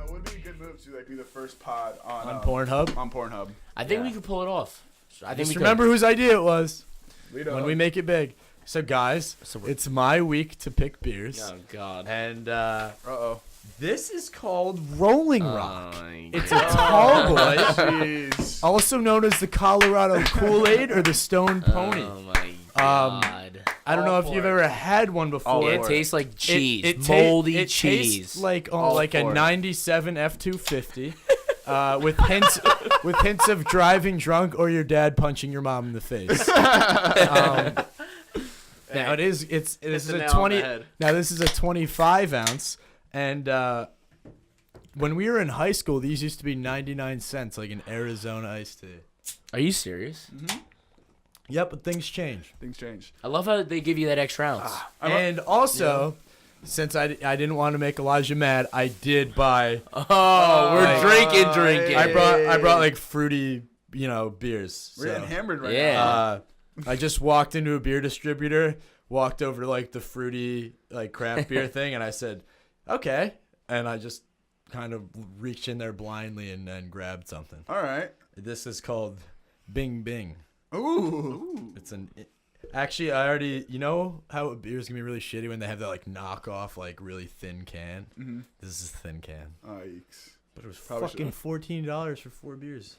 Would be a good move to like be the first pod on Pornhub. On Pornhub. I think we could pull it off. I think Just remember whose idea it was when we make it big. So guys, it's my week to pick beers. Oh God. And this is called Rolling Rock. It's a tall boy, Jeez. also known as the Colorado Kool-Aid or the Stone Pony. Oh my God. I don't know if you've ever had one before. It tastes like cheese, It moldy tastes cheese. like a '97 F-250, with hints of driving drunk or your dad punching your mom in the face. Now this is a 20. Now this is a 25 ounce, and when we were in high school, these used to be 99 cents, like an Arizona iced tea. Are you serious? Mm-hmm. Yep, but things change. Things change. I love how they give you that extra ounce. And also, since I didn't want to make Elijah mad, I did buy. Oh, we're drinking. I brought like fruity, beers. We're getting hammered right now. I just walked into a beer distributor, walked over to like the fruity like craft beer thing, and I said, "Okay," and I just kind of reached in there blindly and then grabbed something. All right. This is called Bing Bing. Ooh. Actually, I already. You know how a beer's gonna be really shitty when they have that like knockoff like really thin can. Mm-hmm. This is a thin can. Yikes. But it was fucking $14 for 4 beers.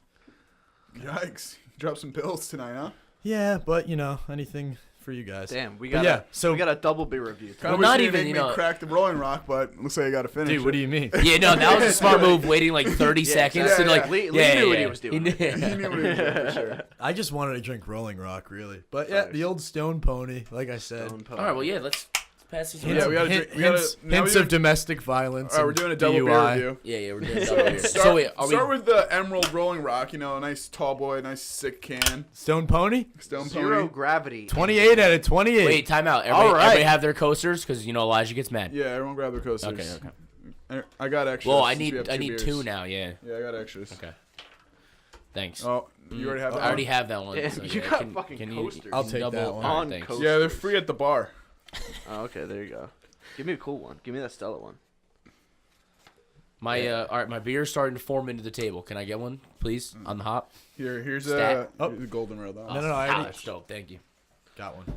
Yikes. Drop some pills tonight, huh? Yeah, but anything for you guys. Damn, we got a double beer review. Well, not even crack the Rolling Rock, but looks like I got to finish. Dude, what do you mean? Yeah, no, that was a smart move. Waiting like 30 seconds to like. Lee knew what he was doing. He knew what he was doing for sure. I just wanted to drink Rolling Rock, really. But yeah, the old Stone Pony, like I said. All right, well, yeah, let's pass these. Yeah, we got to drink. Hints of domestic violence. All right, we're doing a double beer review. Yeah, we're doing a double beer. Start with the Emerald Rolling Rock. A nice tall boy, nice sick can. Stone Pony. Zero gravity. 28 out of 28. Wait, time out. Everybody have their coasters because Elijah gets mad. Yeah, everyone grab their coasters. Okay. I got extras. Well, I need two now. Yeah. Yeah, I got extras. Okay. Thanks. Oh, you already have that. I already have that one. Yeah, So, you got fucking coasters. I'll take that one. On thanks. Yeah, they're free at the bar. Oh, okay, there you go. Give me a cool one. Give me that Stella one. All right, my beer's starting to form into the table. Can I get one, please, on the hop? Here's Stat. the golden rail. No, I already that's dope. Thank you. got one.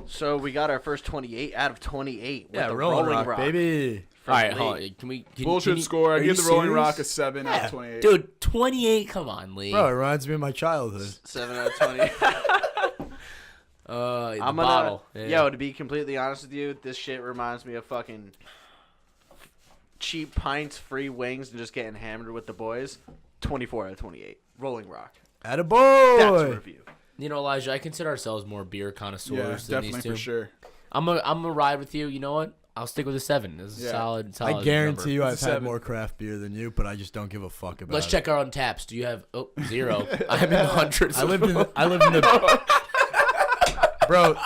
So we got our first 28 out of 28. Yeah, with the Rolling Rock, baby. All right, hold on. Can we? Bullshit score. I give the Rolling Rock a 7 out of 28. Dude, 28. Come on, Lee. Bro, it reminds me of my childhood. 7 out of 20. I'm bottle. Yo, to be completely honest with you, this shit reminds me of fucking cheap pints, free wings, and just getting hammered with the boys. 24 out of 28. Rolling Rock. Attaboy. That's a review. Elijah, I consider ourselves more beer connoisseurs than these two. Definitely for sure. I'm gonna ride with you. You know what? I'll stick with a 7. This is a solid. I guarantee you It's I've a had 7. more craft beer than you, but I just don't give a fuck about Let's it. check our untaps. Do you have 0? I'm in the hundreds. I lived in the Bro,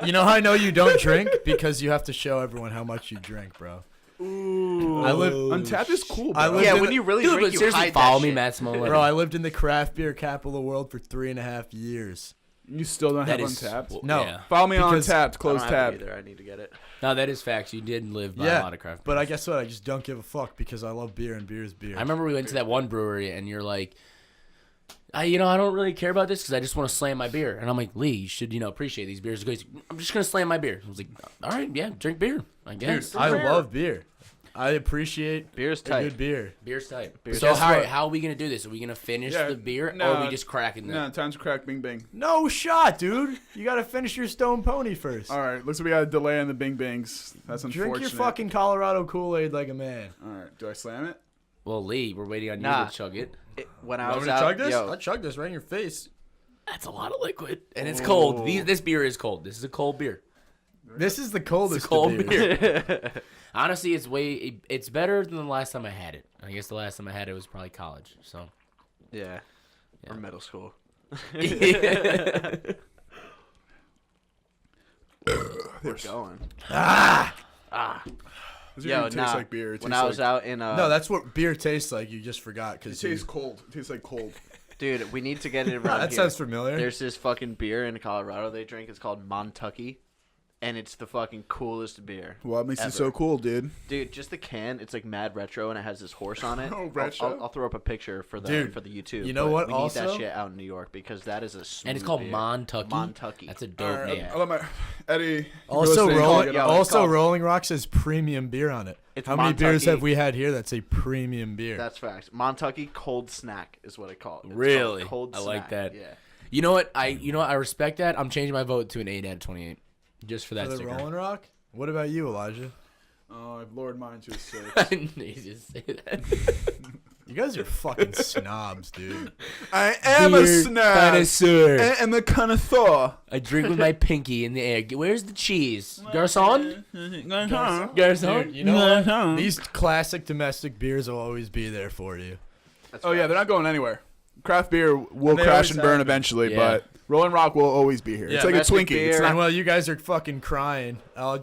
you know how I know you don't drink? Because you have to show everyone how much you drink, bro. Ooh. Untapped is cool, bro. When you really drink, you seriously hide follow that me, shit. Matt Smollett. Bro, I lived in the craft beer capital of the world for 3.5 years. You still don't have That is- Untapped? well, No. yeah. Follow me on Because- Untapped. I Close don't have it tab. either. I need to get it. No, that is facts. You did live by a lot of craft beers. But I guess what? I just don't give a fuck because I love beer and beer is beer. I remember we went to that one brewery and you're like, I don't really care about this because I just want to slam my beer. And I'm like, Lee, you should, appreciate these beers. He goes, I'm just going to slam my beer. I was like, all right, yeah, drink beer, I guess. Dude, I love beer. I appreciate Beer's a tight. good beer. Beer's type. Beer's So tight. how are we going to do this? Are we going to finish the beer or are we just cracking No, it? time to crack Bing Bing. No shot, dude. You got to finish your Stone Pony first. All right, looks like we got a delay on the Bing Bings. That's unfortunate. Drink your fucking Colorado Kool-Aid like a man. All right, do I slam it? Well, Lee, we're waiting on Nah. you to chug it. When I Want was me to out, chug this? yo, I'll chug this right in your face. That's a lot of liquid. And it's cold. This beer is cold. This is a cold beer. This is the coldest It's a cold of beers. beer. Honestly, it's better than the last time I had it. I guess the last time I had it was probably college. So, yeah, or middle school. We're Going. This Yo, tastes like beer. It when tastes I was like, out in No, that's what beer tastes like. You just forgot it because tastes cold. It tastes like cold. dude, we need to get it around that here. sounds familiar. There's this fucking beer in Colorado they drink. It's called Montucky. and it's the fucking coolest beer. What makes ever. it so cool, dude? Dude, just the can, it's like mad retro, and it has this horse on it. Oh, retro? I'll throw up a picture for the Dude, YouTube. you know but what We need also? that shit out in New York because that is a smooth And it's called beer. Montucky. Montucky. That's a dope name. I love my Eddie. if you're Also, listening, Rolling, yeah, it's also called- Rolling Rock says premium beer on it. It's How many beers Montucky. have we had here that's a premium beer? That's facts. Montucky cold snack is what I call it. It's called Really? Cold I snack. like that. Yeah. You know what? I respect that. I'm changing my vote to an 8 out of 28, just for that For the sticker. Rolling Rock? What about you, Elijah? Oh, I've lowered mine to a 6. I need to say that. You guys are fucking snobs, dude. I am a Beer snob. connoisseur. I am a connoisseur. I drink with my pinky in the air. Where's the cheese? Garcon? Garcon? Dude, you know what? These classic domestic beers will always be there for you. That's Oh, yeah, facts. they're not going anywhere. Craft beer will They crash always and burn have. eventually, Yeah. but Rolling Rock will always be here. Yeah, It's like a domestic Twinkie. It's beer. not And while you guys are fucking crying, I'll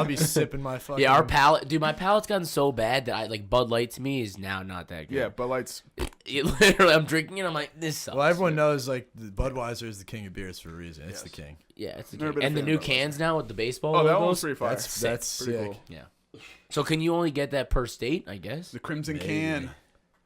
be sipping my fucking. Yeah, our palate, dude. My palate's gotten so bad that I like Bud Light to me is now not that good. Yeah, but lights. It literally, I'm drinking it. I'm like, this sucks. Well, everyone knows like the Budweiser is the king of beers for a reason. It's the king. Yeah, it's the Never king. been a And the fan new of Bud cans now with the baseball Oh, that logos. one's pretty fire. That's Pretty sick. cool. Yeah. So can you only get that per state? I guess. The Crimson Maybe. Can.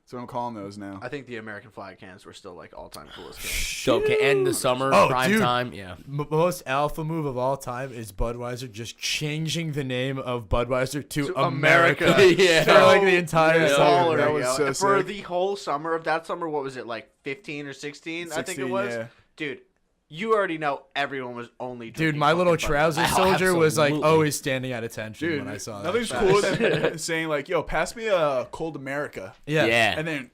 That's what I'm calling those now. I think the American flag cans were still like all-time coolest cans. Okay, and the summer Oh, prime dude. time. Yeah. Most alpha move of all time is Budweiser just changing the name of Budweiser to To America. America. Yeah. For like the entire Yeah. summer. Baller, that was yo. so For sick. the whole summer of that summer, what was it, like 15 or 16? I think it 16, was. yeah. Dude, you already know everyone was only Dude, drinking my little fucking Budweiser. trouser Oh, soldier was like absolutely. always standing at attention Dude, when I saw nothing's that. cooler than saying like, "Yo, pass me a cold America," Yeah. Yeah. and then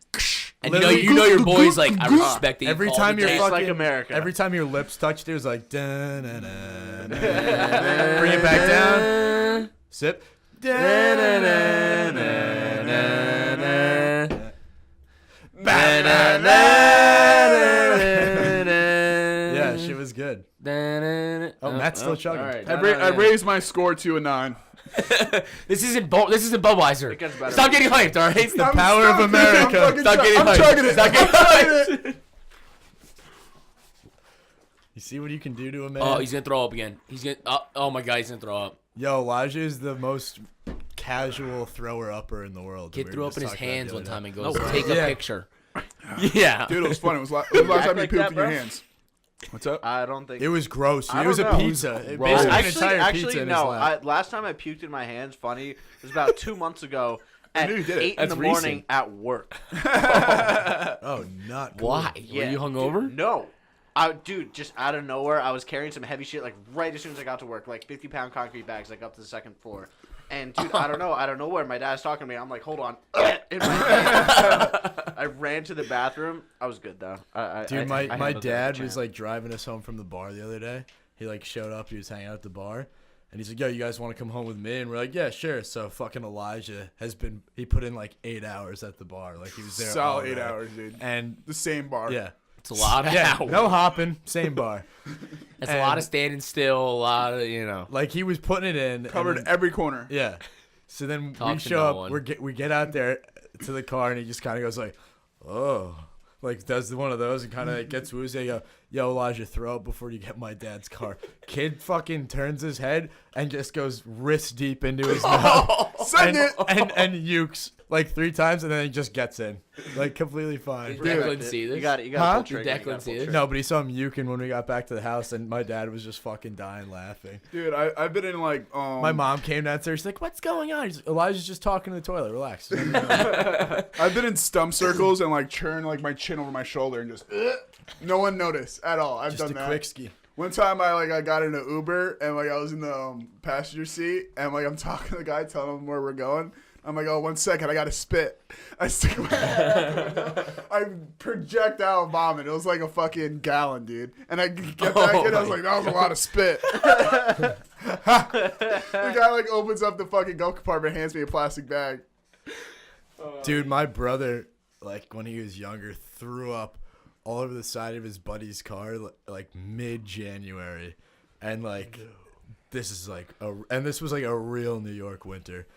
And Literally- you know your boys like I respect that you Every called time it you're that. Tastes fucking like America. Every time your lips touch, there's like dun, dun, dun, dun, dun. Bring it back down. Sip. Dun, dun, dun, dun, dun, dun. Yeah, shit was good. Oh, Matt's still chugging. all right. I raised my score to a 9. This isn't Budweiser. It gets better. Stop getting hyped, all right? The power of America. Stop getting I'm hyped. chugging it. Stop getting hyped. You see what you can do to a man? Oh, he's gonna throw up again. He's gonna. Oh my God, he's gonna throw up. Yo, Elijah is the most casual thrower upper in the world. Kid We threw were up just in his talking about hands the one other time day. and goes, No way. "Take a Yeah. picture." Yeah. Dude, it was funny. It was last time you act pooped like in that, your bro? hands. What's up? I don't think It was gross. I It was don't a know. pizza. It Raw. basically an Actually, entire pizza in his no. lap. Last time I puked in my hands, funny, it was about 2 months ago at knew you did it. 8 in That's the morning recent. at work. Oh, not cool. Why? Yeah, Were you hungover? Dude, no. Dude, just out of nowhere, I was carrying some heavy shit, like, right as soon as I got to work, like 50-pound concrete bags, like, up to the second floor. And, dude, I don't know where my dad's talking to me. I'm like, hold on. In my hand. I ran to the bathroom. I was good, though. Dude, I my handled it dad like a was champ. like driving us home from the bar the other day. He like showed up. He was hanging out at the bar, and he's like, "Yo, you guys want to come home with me?" And we're like, "Yeah, sure." So fucking Elijah he put in like 8 hours at the bar. Like he was there all Solid 8 day. hours, dude. And The same bar. yeah, It's a lot of yeah, hours. no hopping, same bar. It's a lot of standing still. A lot of Like he was putting it in, Covered and then- every corner. Yeah. So then Talk we to show no up. one. We get out there to the car, and he just kind of goes like, "Oh," like does one of those and kind of like gets woozy. I go, "Yo, Elijah, throw up before you get my dad's car." Kid fucking turns his head and just goes wrist deep into his mouth Send and, it. and ukes like 3 times, and then he just gets in, like completely fine. Did Declan see this? You got it. You Huh? got to pull Did trigger. You Declan gotta see pull this? trigger. No, but he saw him uking when we got back to the house, and my dad was just fucking dying laughing. Dude, I've been in like My mom came downstairs. She's like, "What's going on?" He's, Elijah's just talking to the toilet. Relax. I've been in stump circles and like churn like my chin over my shoulder and just no one noticed at all. I've Just done a that. quick ski. One time I got in an Uber and like I was in the passenger seat and like I'm talking to the guy telling him where we're going. I'm like, "Oh, 1 second, I gotta spit." I stick my head out the window. I projectile vomit. It was like a fucking gallon, dude. And I get back in, I was like, "That was a lot of spit." The guy like opens up the fucking glove compartment, hands me a plastic bag. Dude, my brother, like when he was younger, threw up all over the side of his buddy's car like mid-January, and like this was like a real New York winter,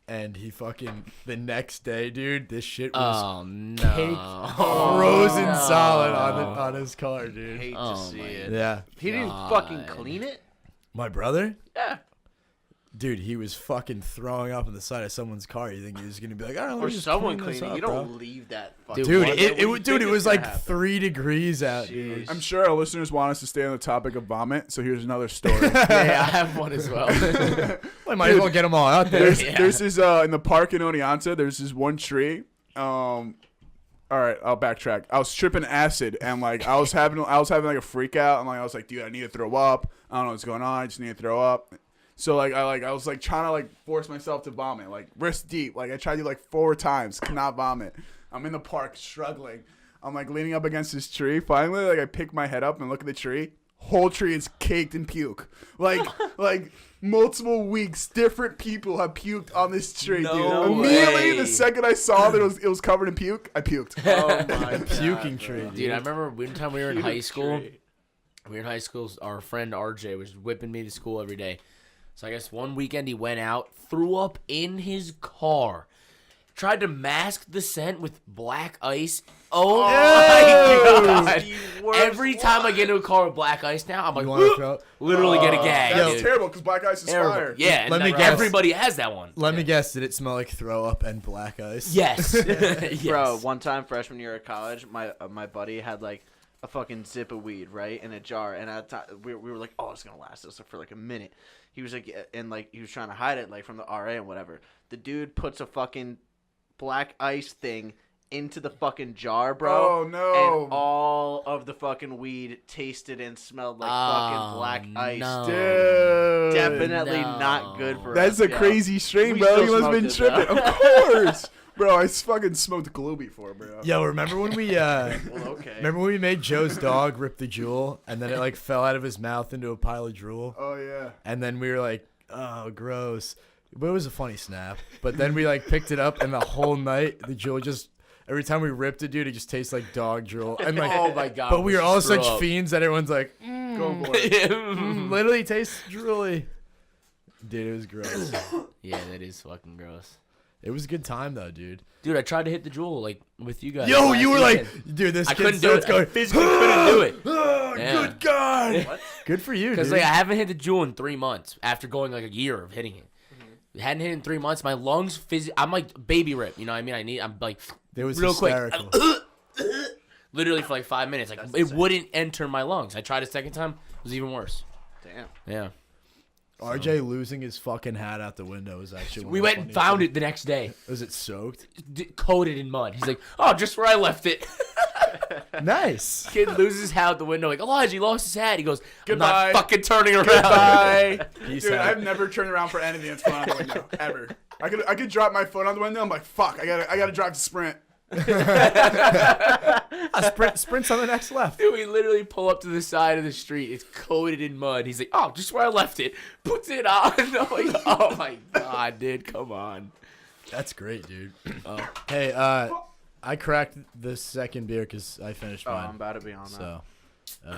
and he fucking the next day, dude, this shit was Oh no! frozen solid on his car, dude. Hate Oh, to see my it. Yeah, He didn't God. fucking clean it. My brother? Yeah. Dude, he was fucking throwing up on the side of someone's car. You think he was gonna be like, I don't know, Or just someone clean this cleaning. up, You don't bro. leave that. Fucking Dude, Dude, it was like 3 degrees out, dude. I'm sure our listeners want us to stay on the topic of vomit, so here's another story. Yeah, I have one as well. I might as well get them all out there. There's this in the park in Oneonta. There's this one tree. All right, I'll backtrack. I was tripping acid, and like I was having like a freak out, and like I was like, dude, I need to throw up. I don't know what's going on. I just need to throw up. So like I was like trying to like force myself to vomit, like wrist deep. Like I tried to do like 4 times, could not vomit. I'm in the park struggling. I'm like leaning up against this tree. Finally, like I pick my head up and look at the tree. Whole tree is caked in puke. Like multiple weeks, different people have puked on this tree, No dude. Immediately, way. the second I saw that it was covered in puke, I puked. Oh my Puking tree, dude. Dude, I remember one time we were in high Puke school. tree. We were in high school. Our friend RJ was whipping me to school every day. So I guess one weekend he went out, threw up in his car, tried to mask the scent with black ice. Oh my god! Every time I get into a car with black ice now, I'm like, You want to throw up? literally get a gag. That's dude. terrible because black ice is Terrible. fire. Yeah, and Let me like, guess. everybody has that one. Let me guess, did it smell like throw up and black ice? Yes. Yes. Bro, one time freshman year at college, my buddy had like a fucking zip of weed, right, in a jar, and at the time, we were like, oh, it's gonna last us for like a minute. He was like, and like he was trying to hide it like from the RA and whatever. The dude puts a fucking black ice thing into the fucking jar, bro. Oh, no. And all of the fucking weed tasted and smelled like fucking black ice. no. Dude. Definitely No. not good for That's us. a crazy strain, We bro. still You must have been smoked it, tripping. Of course. Bro, I fucking smoked glue before, bro. Yo, remember when we Well, okay. remember when we made Joe's dog rip the jewel and then it like fell out of his mouth into a pile of drool? Oh, yeah. And then we were like, oh, gross. But it was a funny snap. But then we like picked it up and the whole night the drool just every time we ripped it, dude, it just tastes like dog drool. And like Oh my god. but we were all threw such up. fiends that everyone's like, Go for it. literally tastes drooly. Dude, it was gross. Yeah, that is fucking gross. It was a good time though, dude. Dude, I tried to hit the jewel like with you guys. Yo, last you were weekend. like, dude, this I kid couldn't do starts it. I going, physically couldn't do it. oh, Yeah. good God. What? Good for you, dude. Because like I haven't hit the jewel in 3 months after going like a year of hitting it. Hadn't hit it in 3 months. My lungs, I'm like baby rip. You know what I mean? I'm like it was real hysterical. quick. Literally for like 5 minutes. Like it wouldn't enter my lungs. I tried a second time. It was even worse. Damn. Yeah. RJ losing his fucking hat out the window was actually one We of the went and funniest found things. it the next day. Was it soaked? Coated in mud. He's like, oh, just where I left it. Nice. Kid loses his hat out the window. Like, Elijah, he lost his hat. He goes, Goodbye. I'm not fucking turning around. Bye. Peace Dude, out. I've never turned around for anything that's fun on the window ever. I could drop my phone on the window. I'm like, fuck. I gotta drive to Sprint. Sprint's on the next left. Dude, we literally pull up to the side of the street. It's coated in mud. He's like, oh, just where I left it. Puts it on. I'm like, oh, my God, dude. Come on. That's great, dude. Hey, I cracked the second beer because I finished Oh, mine. I'm about to be on that. So,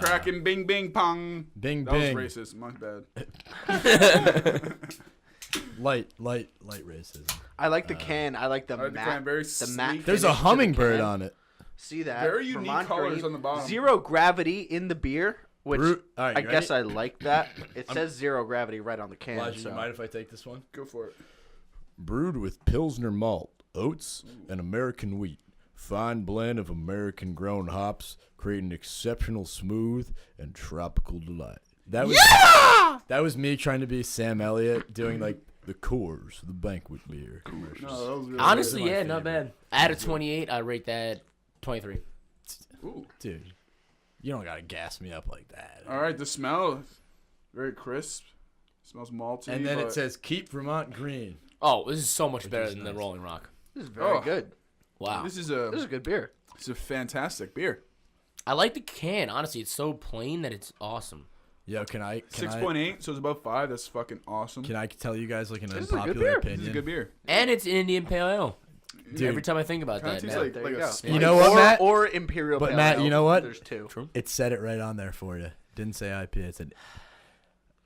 Cracking bing bing pong. bing That bing. was racist. My bad. Light racism. I like the can. I like the I like the matte. can, very the matte sleek. There's a finish to the hummingbird can. on it. See that? Very unique Vermont colors green. on the bottom. Zero gravity in the beer, which All right, I you guess ready? I like that. It says zero gravity right on the can. Elijah, so. you mind if I take this one? Go for it. Brewed with Pilsner malt, oats, and American wheat. Fine blend of American-grown hops, creating exceptional smooth and tropical delight. That was me trying to be Sam Elliott doing like the Coors, the banquet beer commercials. No, that was really Honestly, my yeah, not favorite. bad. Out of 28, I rate that 23. Ooh. Dude, you don't gotta gas me up like that. All right, the smell, very crisp. Smells malty. And then it but- says keep Vermont green. Oh, this is so much better is than the nice. Rolling Rock. This is very Oh. good. Wow. This is This is a good beer. a fantastic beer. I like the can. Honestly, it's so plain that it's awesome. Yo, can I 6.8, so it's above 5. That's fucking awesome. can I tell you guys like an This is a good unpopular beer. opinion? This is a good beer. And it's Indian Pale Ale. Dude, Every time I think about Kinda that, tastes now. like There a you go. spice. You know what, or, Matt? Or Imperial But Pale Matt, Ale. you know what? There's two. True. It said it right on there for you. Didn't say IPA. It said,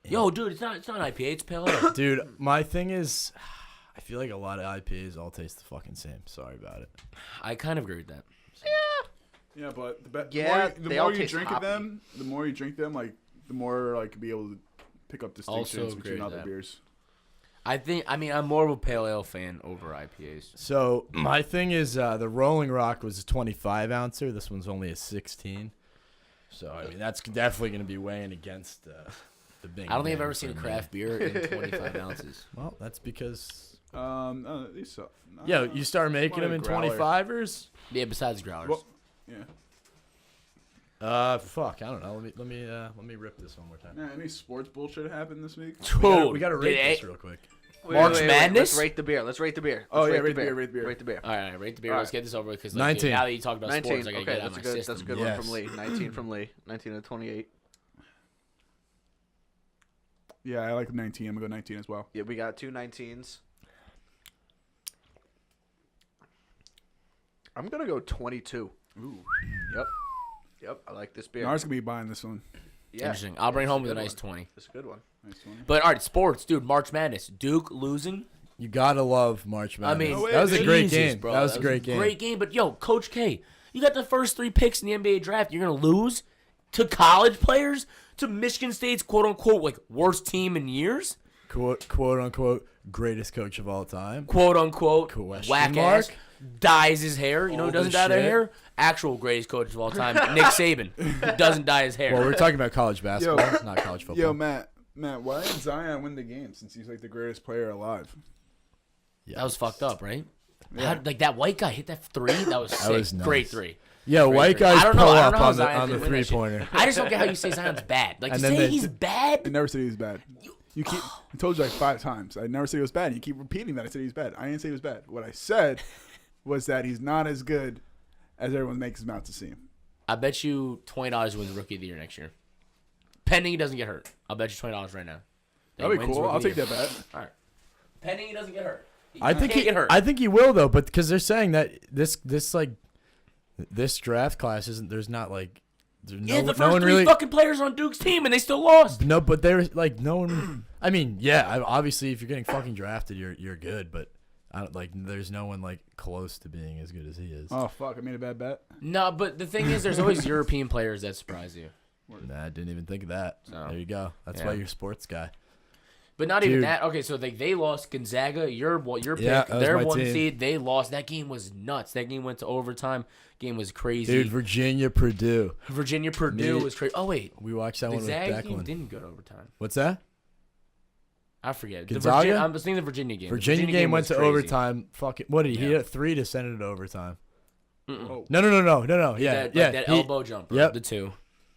Yo, dude, it's not IPA. It's Pale Ale. dude, my thing is, I feel like a lot of IPAs all taste the fucking same. Sorry about it. I kind of agree with that. Yeah, but Yeah, the they more all you taste drink hoppy. them, the more you drink them, like the more like be able to pick up Also distinctions agree between with other that. beers. I'm more of a pale ale fan over IPAs. So my thing is the Rolling Rock was a 25 ouncer. This one's only a 16. So I mean that's definitely going to be weighing against the big. I don't think I've ever seen a craft beer in 25 ounces. Well, that's because These suck. yeah, you start making them in growler. 25ers. Yeah, besides growlers. Well, yeah. Fuck, I don't know. Let me rip this one more time. Yeah, any sports bullshit happened this week? We gotta rate this real quick. March Madness? Let's rate the beer. Let's rate the bear. Oh, yeah, Rate rate the beer. Rate the beer. All right, rate the beer. All Let's right. get this over with because 19. now that you talked about 19. sports, I gotta Okay, get it out of my system. that's a good Yes. one from Lee. 19 from Lee. 19 to 28. Yeah, I like 19. I'm gonna go 19 as well. Yeah, we got two 19s. I'm gonna go 22. Ooh. Yep. I like this beer. Nars gonna be buying this one. Yeah. Interesting. I'll bring It's home a with a good nice one. 20. It's a good one. Nice one. But all right, sports, dude. March Madness. Duke losing. You gotta love March I Madness. mean, that was a great Jesus, game. bro. That was a great game. Great game. But yo, Coach K, you got the first 3 picks in the NBA draft. You're gonna lose to college players, to Michigan State's quote unquote like worst team in years, Quote unquote greatest coach of all time. quote unquote Question whack mark? ass, dyes his hair. You know who All doesn't this dye their shit. hair? Actual greatest coach of all time, Nick Saban, who doesn't dye his hair. Well, we're talking about college basketball, not college football. Yo, Matt, why did Zion win the game since he's like the greatest player alive? That was fucked up, right? Yeah. How, like that white guy hit that 3. That was sick. was nice. Great 3. Yo, Great white three. guys I don't pull know. I don't up know how on the Zion on the can win that shit. 3-pointer. I just don't get how you say Zion's bad. Like And to then say they he's d- I bad. never said he was bad. You keep. I told you like 5 times. I never said he was bad. You keep repeating that. I said he was bad. I didn't say he was bad. What I said was that he's not as good as everyone makes him out to seem. I bet you $20 wins Rookie of the Year next year. Pending he doesn't get hurt. I'll bet you $20 right now. That That'd he be wins cool. Rookie I'll of the take that Year. bet. All right. Pending he doesn't get hurt. I think can't he get hurt. I think he will though, but because they're saying that this draft class isn't. There's not like. There's Yeah, the no first one 3 really. fucking players on Duke's team and they still lost. No, but there's like no one. I mean, yeah, obviously, if you're getting fucking drafted, you're good, but I don't like. There's no one like close to being as good as he is. Oh fuck! I made a bad bet. No, but the thing is, there's always European players that surprise you. Nah, I didn't even think of that. No. There you go. That's Yeah. why you're a sports guy. But not even Dude. that. Okay, so they lost Gonzaga. Your pick. Yeah, that was Their my 1 team. seed. They lost. That game was nuts. That game went to overtime. Game was crazy. Dude, Virginia, Purdue. Virginia Purdue Me- was crazy. Oh wait, We watched that the one with Zags game Declan. didn't go to overtime. What's that? I forget. Gonzaga? I'm just thinking the Virginia game. The Virginia game went was to crazy. overtime. Fucking what did he Yeah. hit? 3 to send it to overtime. Oh. No. Yeah, That, yeah. that he- elbow jumper. Yep. The 2.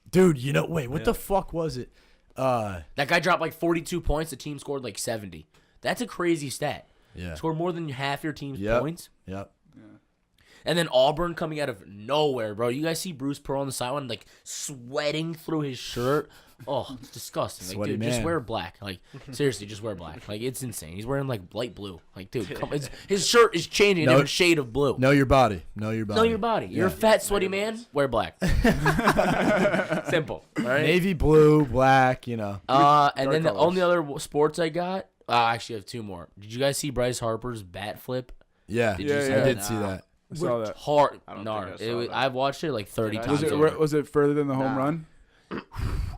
Dude, wait, what the fuck was it? That guy dropped like 42 points. The team scored like 70. That's a crazy stat. Yeah. Scored more than half your team's Yep. points. Yep. And then Auburn coming out of nowhere, bro. You guys see Bruce Pearl on the sideline, like sweating through his shirt. Oh, it's disgusting. Like, Sweaty dude, just man. wear black. Like, seriously, just wear black. Like, it's insane. He's wearing like light blue. Like, dude, his shirt is changing a No- different shade of blue. Know your body. Know your body. Know your body. You're a Yeah. fat, sweaty man. Wear black. Simple. All right. Navy blue, black. And then Dark the colors. only other sports I got. I actually have 2 more. Did you guys see Bryce Harper's bat flip? Yeah. Did you I see that? did see that. I saw that. Hard. I don't No, think I saw that. I've watched it like 30 Did I? times. Was it over. was it further than the home Nah. run?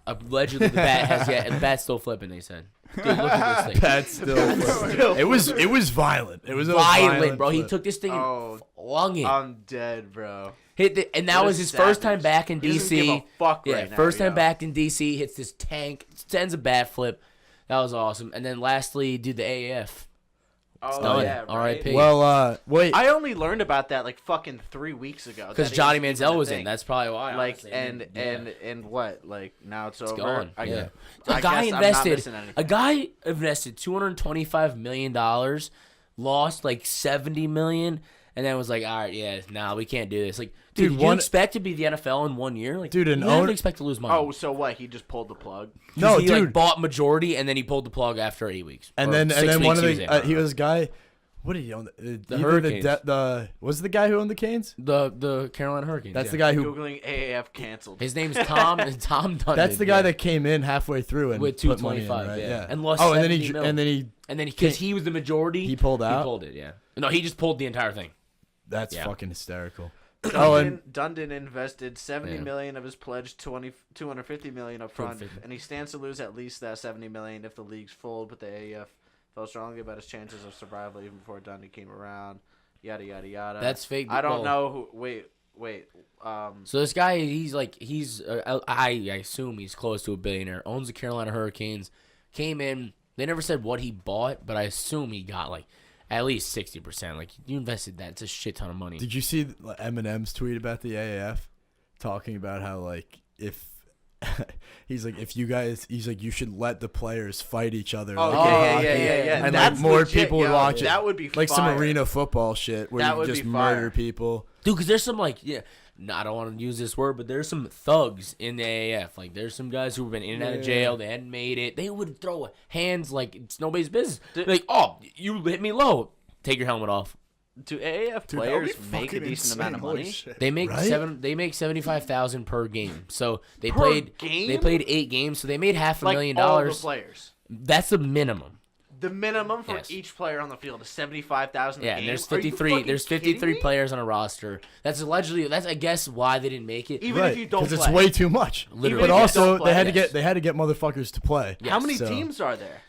Allegedly, the bat has the bat's still flipping. They said, "Dude, look at this thing." That's still. It was violent. It was a Violent, bro. He flip. took this thing Oh, and flung it. I'm dead, bro. Hit the, and that What a was his first time savage. back in He doesn't give DC. a fuck Yeah, right now, first time yo. back in DC. Hits this tank, sends a bat flip. That was awesome. And then lastly, dude, the AAF. Oh done. yeah, right. R.I.P. Well, wait. I only learned about that like fucking 3 weeks ago. Because that Johnny it Manziel was a in. That's probably why. like honestly. and Yeah. and what like now it's over. gone. I, Yeah. I A guy guess I'm not invested. missing anything. A guy invested $225 million, lost like $70 million, and then was like, "All right, yeah, nah, we can't do this." Like, dude, Dude, you one- expect to be the NFL in 1 year? Like, Dude, an you have to owner- expect to lose money. Oh, so what? He just pulled the plug. No, he dude. like bought majority, and then he pulled the plug after 8 weeks. and Or then 6 one weeks of he was the in. he was a guy. What did he own? The Hurricanes. was it the guy who owned the Canes? the Carolina Hurricanes. That's yeah. the guy who. Googling AAF canceled. His name's Tom. Tom Dundon. That's the guy yeah. that came in halfway through and With put money in, 225, right? yeah. And lost Oh, and then 70 mil. and then because he was the majority, he pulled out. He pulled it. Yeah. No, he just pulled the entire thing. That's Yeah. fucking hysterical. Dundon invested 70 million of his pledge, 250 million up front, and he stands to lose at least that 70 million if the leagues fold. But the AAF felt strongly about his chances of survival even before Dundon came around. Yada yada yada. That's fake. I don't know who. Wait. So this guy, I assume he's close to a billionaire. Owns the Carolina Hurricanes. Came in. They never said what he bought, but I assume he got like at least 60%. Like you invested that. It's a shit ton of money. Did you see Eminem's tweet about the AAF, talking about how like if he's like you should let the players fight each other. Oh like, yeah. And That's like more legit, people would watch it. That would be like fire. some arena football shit where That you would just be fire. murder people. Dude, because there's some like I don't want to use this word, but there's some thugs in the AAF. Like there's some guys who've been in and out of jail. They hadn't made it. They would throw hands like it's nobody's business. Like, oh, you hit me low. Take your helmet off. Do AAF Dude, players that'd be make a fucking decent insane. amount of Holy money? shit. They make Right? They make $75,000 per game. So they Per played game? They played 8 games, so they made half a Like million all the dollars. players. That's the minimum. The minimum for Yes. each player on the field is 75,000 a Yeah, game. and there's Are you 53. fucking There's kidding 53 me? players on a roster. That's I guess why they didn't make it. Even if you don't because play. it's way too much. Literally. But Even if you also don't play, they had to get motherfuckers to play. How many So- teams are there?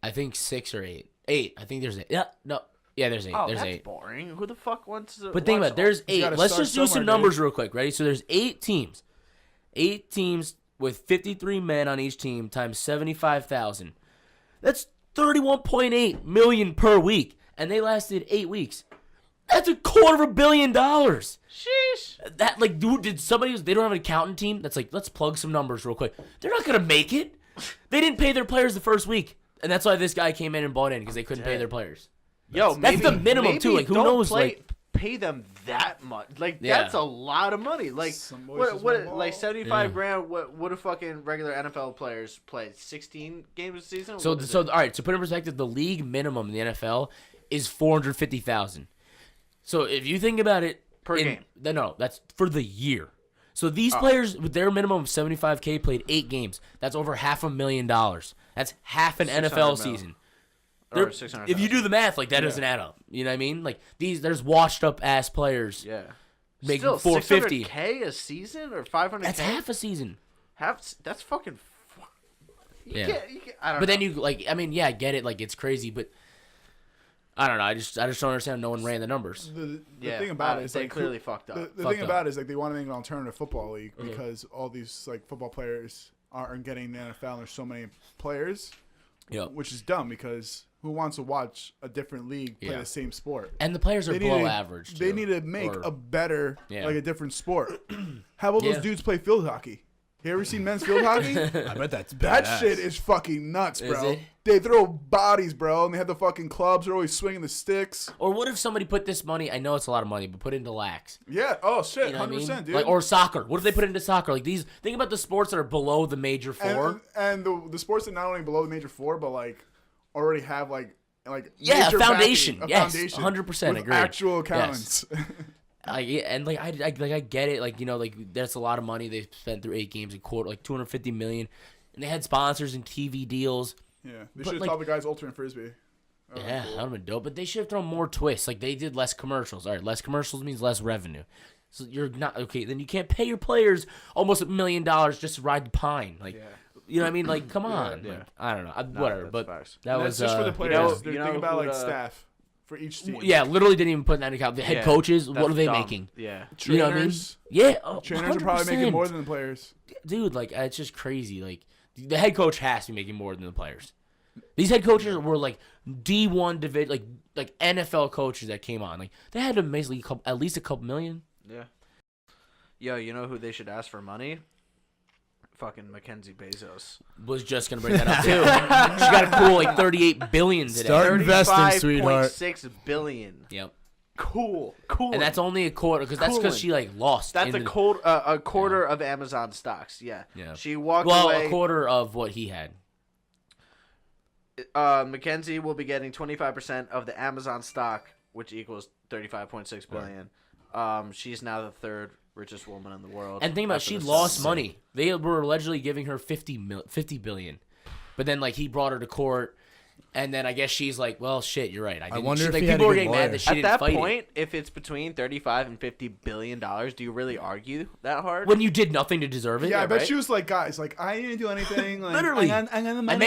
I think 6 or 8. 8. I think there's 8. Yeah, there's 8. Oh, There's that's 8. boring. Who the fuck wants to? But think about it. There's 8. gotta Let's start just do some somewhere, numbers dude. real quick. Ready? So there's 8 teams. 8 teams with 53 men on each team times 75,000. That's 31.8 million per week, and they lasted 8 weeks. That's $250 million. Sheesh. That like, dude, they don't have an accountant team that's like, let's plug some numbers real quick. They're not gonna make it. They didn't pay their players the first week, and that's why this guy came in and bought in because they couldn't pay their players. Yo, That's maybe, the minimum, too. maybe Like, who don't knows, play- like- pay them that much. Like Yeah. that's a lot of money. Like Some boys what just what want like ball. 75 grand? What do fucking regular NFL players play? 16 games a season? So What is so it? all right. To put in perspective, the league minimum in the NFL is 450,000. So if you think about it, Per game. No, that's for the year. So these players with their minimum of 75K played 8 games. That's over $500,000. That's half an 600 NFL mil. season. Or They're- 600,000. If you do the math, like that doesn't add up. You know what I mean? Like there's washed up ass players Yeah. making Still, 450. 600K a season or 500K? That's half a season. That's fucking. Yeah. You can't, I don't But know. then you like, I mean, yeah, I get it. Like it's crazy, but I don't know. I just don't understand. No one ran the numbers. The Yeah, thing about it is they like clearly fucked up. The Fucked thing up. about it is like they want to make an alternative football league because all these like football players aren't getting the NFL. And there's so many players, Yep. which is dumb because who wants to watch a different league play Yeah. the same sport? And the players are They need below to- average. They too. need to make Or- a better, Yeah. like a different sport. Have all those Yeah. dudes play field hockey. You ever seen men's field hockey? I bet that's That badass. shit is fucking nuts, Is bro. it? They throw bodies, bro, and they have the fucking clubs. They're always swinging the sticks. Or what if somebody put this money? I know it's a lot of money, but put it into lax. Yeah. Oh shit. You know what I 100%, mean? dude. Like, or soccer. What if they put it into soccer? Like these. Think about the sports that are below the major four. and the sports that not only below the major four, but like already have like Yeah, major a foundation. backing, Yes, foundation 100% with agreed. actual accountants. And like I get it. Like, you know, like that's a lot of money they spent through 8 games a quarter, like $250 million, and they had sponsors and TV deals. Yeah, they But, should have like- taught the guys ultimate frisbee. Oh, Yeah, cool. that would have been dope. But they should have thrown more twists. Like they did less commercials. All right, less commercials means less revenue. So you're not okay. Then you can't pay your players almost $1 million just to ride the pine. Like, you know what I mean? Like, come on. yeah. Like, I don't know. Whatever. that's But facts. that And was that's just for the you players. know, They're you know thinking about who, like staff for each team. yeah, literally didn't even put that in account. The head Yeah, coaches, what that's are they dumb. making? Yeah. You know what I mean? Trainers. Yeah, Trainers are probably making 100%. more than the players. Dude, like it's just crazy. Like the head coach has to be making more than the players. These head coaches were like D1 division, like NFL coaches that came on. Like they had to basically at least a couple million. Yeah. Yo, you know who they should ask for money? Fucking Mackenzie Bezos. Was just gonna bring that up too. She got a cool like 38 billion today. Start investing, sweetheart. 35.6 billion. Yep. Cool. And that's only a quarter because that's because she like lost. That's in a quarter of Amazon stocks. Yeah. Yeah. She walked well, away. a quarter of what he had. Mackenzie will be getting 25% of the Amazon stock, which equals 35.6 billion. She's now the third richest woman in the world. And think about it, after she the lost Suns. money. They were allegedly giving her 50 billion, but then like he brought her to court. And then I guess she's like, well, shit, you're right. I wonder if like, he had people a were good getting lawyer. mad that she At didn't that fight point, it. if it's between $35 and $50 billion, do you really argue that hard? When you did nothing to deserve it. Yeah, I bet right? she was like, guys, like I didn't do anything. Like, Literally. I got the I money.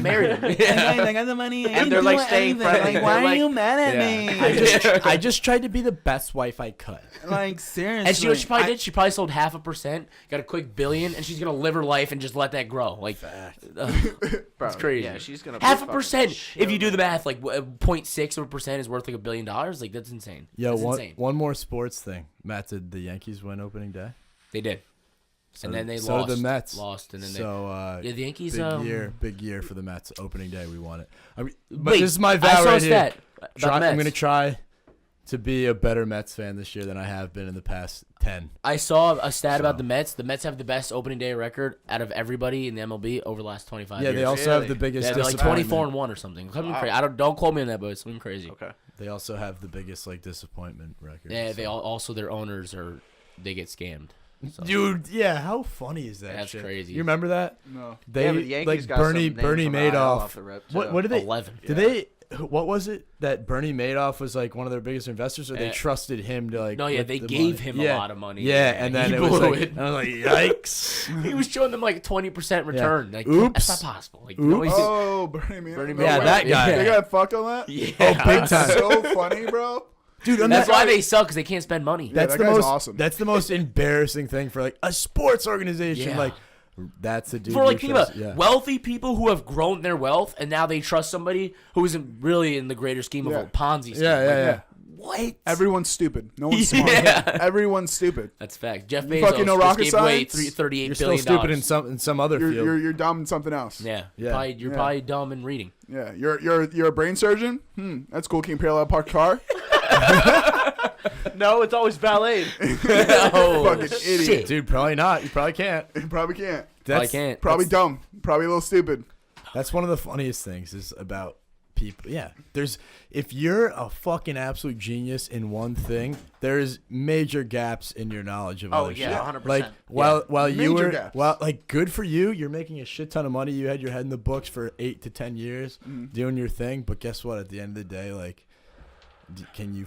married him. I got the money. I And didn't they're do like staying anything. friendly. Like, why They're are like- you mad at me? I just tried to be the best wife I could. Like seriously. And she probably did. She probably sold 0.5%, got a quick $1 billion, and she's gonna live her life and just let that grow. Like, Bro, it's crazy. Yeah, she's gonna 0.5%. If you do the math, like 0.6% is worth like $1 billion. Like that's insane. Yo, That's insane. one more sports thing. Matt, did the Yankees win opening day? They did. And then they so lost. did the Mets. Lost, and then So yeah, the Yankees. big year for the Mets. Opening day, we won it. I mean, but Wait, this is my I vow saw a right here. stat about the I'm Mets. gonna try to be a better Mets fan this year than I have been in the past 10. I saw a stat about So. the Mets. The Mets have the best opening day record out of everybody in the MLB over the last 25 Yeah, years. they also have the biggest. Yeah, they're like disappointment. 24-1 or something. Something crazy. Don't quote me on that, but it's something crazy. Okay. They also have the biggest disappointment record. Yeah, so. they also their owners they get scammed. So. Dude, yeah, how funny is that? That's shit? crazy. You remember that? No. They Yeah, but the Yankees got Bernie some names from the IL Madoff. off the rip, What too. did they? 11. Did they? What was it that Bernie Madoff was like one of their biggest investors, or they Uh, trusted him to like? No, yeah, with they the gave money? him a lot of money. Yeah, and then he it was blew like, it. and I was like, yikes. He was showing them like 20% return. Like, Oops. that's not possible. Like, no, he's- Oh, Bernie Madoff. Bernie No Yeah, way. that guy. They got fucked on that. yeah. Oh, big That's time. so funny, bro. Dude, and That's that why guy- they suck because they can't spend money. That's that the guy's most awesome. That's the most embarrassing thing for like a sports organization. Yeah. Like, that's the dude. For like, you think about trust. Yeah. wealthy people who have grown their wealth and now they trust somebody who isn't really in the greater scheme of Yeah. a Ponzi scheme. Yeah, Like, yeah. What? Everyone's stupid. No one's smart. Yeah. Everyone's stupid. That's fact. Jeff You Bezos fucking know just rocket gave away science? $38 You're still billion. stupid in some other You're, field. you're dumb in something else. Yeah, Yeah. You're Yeah. probably dumb in reading. Yeah. You're a brain surgeon. That's cool. Can you parallel park a car? No, it's always valet. Oh, Fucking idiot. shit. Dude, probably not. You probably can't. You probably can't. I can't. Probably dumb. Probably a little stupid. That's one of the funniest things is about people. Yeah, if you're a fucking absolute genius in one thing, there's major gaps in your knowledge of Oh, other yeah, shit. 100%. Like while you Major were gaps. like good for you, you're making a shit ton of money. You had your head in the books for 8 to 10 years doing your thing. But guess what? At the end of the day, like, can you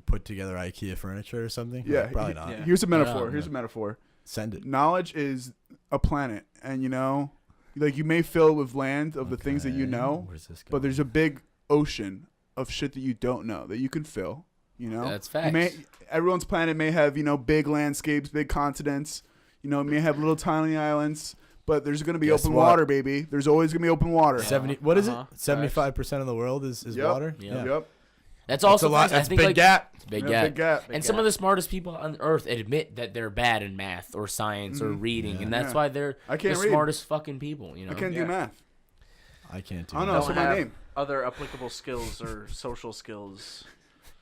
put together IKEA furniture or something? Yeah. Like, probably not. Yeah. Here's a metaphor. Yeah. Here's a metaphor. Send it. Knowledge is a planet, and like you may fill it with land of the things that you Okay, know, where's this but going? there's a big ocean of shit that you don't know that you can fill. That's You may, facts. everyone's planet may have big landscapes, big continents. It may have little tiny islands, but there's gonna be Guess open what? water, baby. There's always gonna be open water. 70. What is Uh-huh. it? 75% of the world is Yep. water. Yep. Yep. That's That's also a lot. facts. I That's a think big like gap. it's a big Yeah, gap. big gap. And some of the smartest people on earth admit that they're bad in math or science or reading, and that's Yeah. why they're I can't the read. smartest fucking people. I can't Yeah. do math. I can't do I don't know. that. That's Don't my have name. other applicable skills or social skills,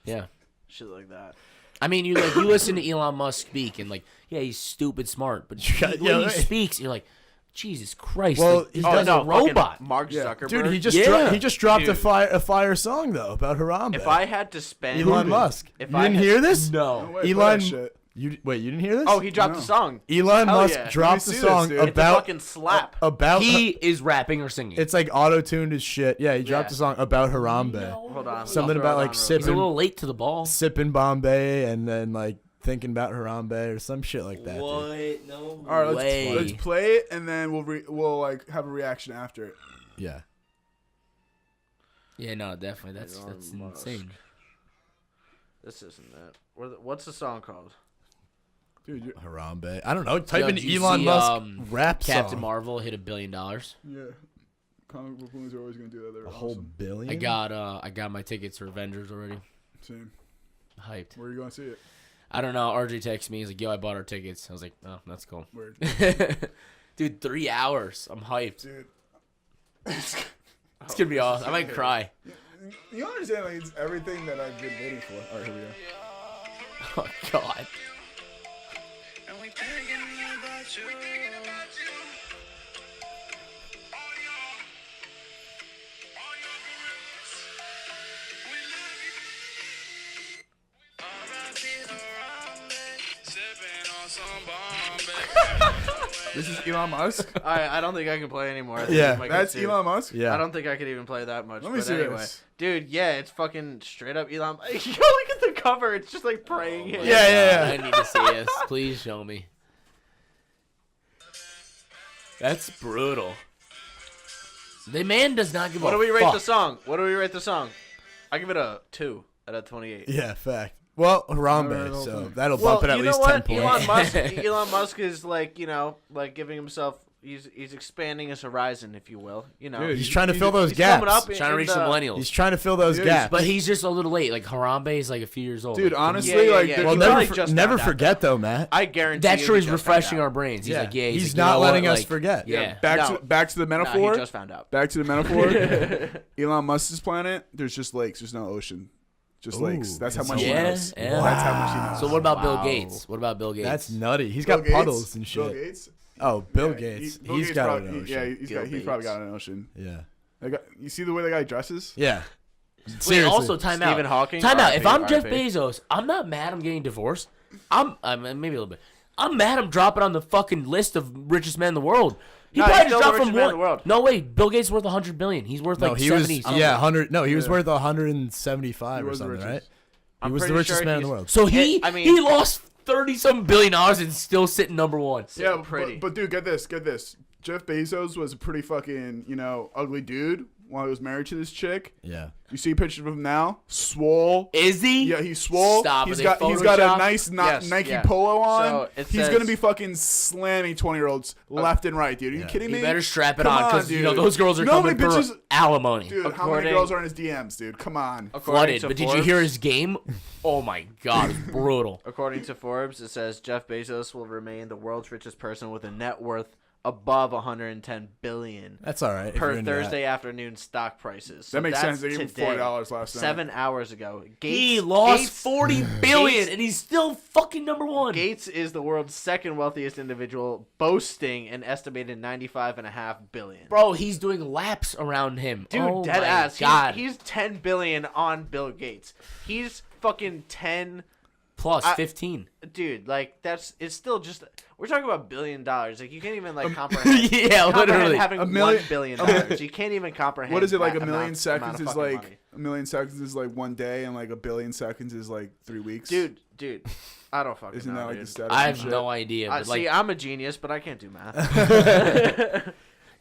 Yeah. shit like that. I mean, you listen to Elon Musk speak, and he's stupid smart, but Yeah, when he right. speaks, you're like, Jesus Christ! Well, like, he this guy's a fucking robot. Mark Yeah. Zuckerberg. Dude, he just dropped Dude. a fire song though about Harambe. If I had to spend Elon Musk. If You I didn't had- hear this? No. No way, play Elon. that shit. You didn't hear this? Oh, he dropped No. the song. Elon Hell Musk yeah. dropped Let the me see song this, dude. It's a about fucking slap. He is rapping or singing. It's like auto tuned as shit. Yeah, he dropped Yeah. a song about Harambe. Hold on. Something I'll throw about, it like, on real he's sipping- a little late to the ball. Sipping Bombay and then like thinking about Harambe or some shit like that. dude. What? No All right, way. let's play it and then we'll like have a reaction after it. Yeah. Yeah, no, definitely. That's Elon Musk. insane. This isn't it. What's the song called? Dude, Harambe. I don't know. Type Yo, in did you Elon see, Musk rap Captain song. Marvel hit $1 billion. yeah. Comic book movies are always gonna do that. They're A whole awesome. billion. I got my tickets for Avengers already. Same. Hyped. Where are you going to see it? I don't know. RJ texted me. He's like, "Yo, I bought our tickets." I was like, "Oh, that's cool." Word. Dude, 3 hours. I'm hyped. Dude. It's gonna be awesome. I might cry. You understand, like, it's everything that I've been waiting for. All right, here we go. Oh God. This is Elon Musk. I don't think I can play anymore. I think Yeah. my That's kids do. Elon Musk. Yeah. I don't think I could even play that much. Let me but see anyway. this. Dude, yeah, it's fucking straight up Elon. Yo, look at the cover. It's just like praying. Oh my Yeah. God, I need to see this. Please show me. That's brutal. The man does not give What a do we rate fuck. the song? What do we rate the song? I give it a 2 out of 28. Yeah, fact. Well, Harambe, No, so no. that'll Well, bump it at you know least what? 10 points. Elon Musk is like, like giving himself. He's expanding his horizon, if you will. Dude, He's trying to fill those he's gaps. coming up Trying to reach the millennials. He's trying to fill those Dude, gaps. But he's just a little late. Like Harambe is like a few years old. Dude, Like, honestly, Yeah, like, yeah, the- well, he never, probably for- just never found out, forget though, Matt. I guarantee that you sure he is just found refreshing out. our brains. He's like, yeah, he's like, not you know letting what? us Like, forget. Yeah. back to the No, metaphor. he just found out. Back to the metaphor. Elon Musk's planet. There's just lakes. There's no ocean. Just Ooh, lakes. That's how it's much so he Yeah, knows. yeah. That's how much he knows. So what about Bill Wow. Gates? What about Bill Gates? That's nutty. He's Bill got Gates? puddles and shit. Bill Gates. Oh, Bill Yeah, Gates. Bill He's Gates got probably, an ocean. Yeah, Bill he's probably Gates. got an ocean. Yeah. You see the way the guy dresses? Yeah. Wait, Seriously. also time out. Stephen Hawking. Time out. If RIP, I'm Jeff RIP. Bezos, I'm not mad I'm getting divorced. I'm maybe a little bit. I'm mad I'm dropping on the fucking list of richest men in the world. He No, probably he's just still the dropped from richest man in one. the world. No wait, Bill Gates is worth 100 billion. He's worth No, like he 70 was. something. Yeah, 100. No, he was Yeah. worth 175 He or was the something, right? richest. He I'm was the pretty richest sure man in the he's- world. So he I mean- he lost 30-some billion dollars and still sitting number one. Yeah, pretty. but dude, get this. Jeff Bezos was a pretty fucking, ugly dude while he was married to this chick. Yeah. You see pictures of him now? Swole. Is he? Yeah, he's swole. Stop. He's Are got they he's got a Photoshopped? nice Yes, Nike yeah. polo on. So it He's says- gonna be fucking slamming 20-year-olds left and right, dude. Are you Yeah. kidding He me? better strap it Come on because dude. those girls are Nobody coming bitches, for alimony. dude. How many According- girls are in his DMs, dude? Come on. According Flooded. to But did you Forbes- hear his game? Oh my god, it's brutal. According to Forbes, it says Jeff Bezos will remain the world's richest person with a net worth above 110 billion That's all right. if per you're into that. Thursday afternoon stock prices. So That makes that's sense. They gave him today, $40 last night. 7 hours ago. He Gates, lost Gates, 40 billion Gates- and he's still fucking number one. Gates is the world's second wealthiest individual, boasting an estimated 95.5 billion. Bro, he's doing laps around him. Dude, oh dead my ass. God. He's 10 billion on Bill Gates. He's fucking 10. Plus I- 15. Dude, like it's still just we're talking about $1 billion. Like you can't even like comprehend. Yeah, comprehend literally. having A million- $1 billion. You can't even comprehend. What is it like? that A million amount seconds of is fucking like money. a million seconds is like 1 day, and like a billion seconds is like 3 weeks. Dude, I don't fucking Isn't know. that like dude. the status? I and have shit? no idea. But See, like, I'm a genius, but I can't do math.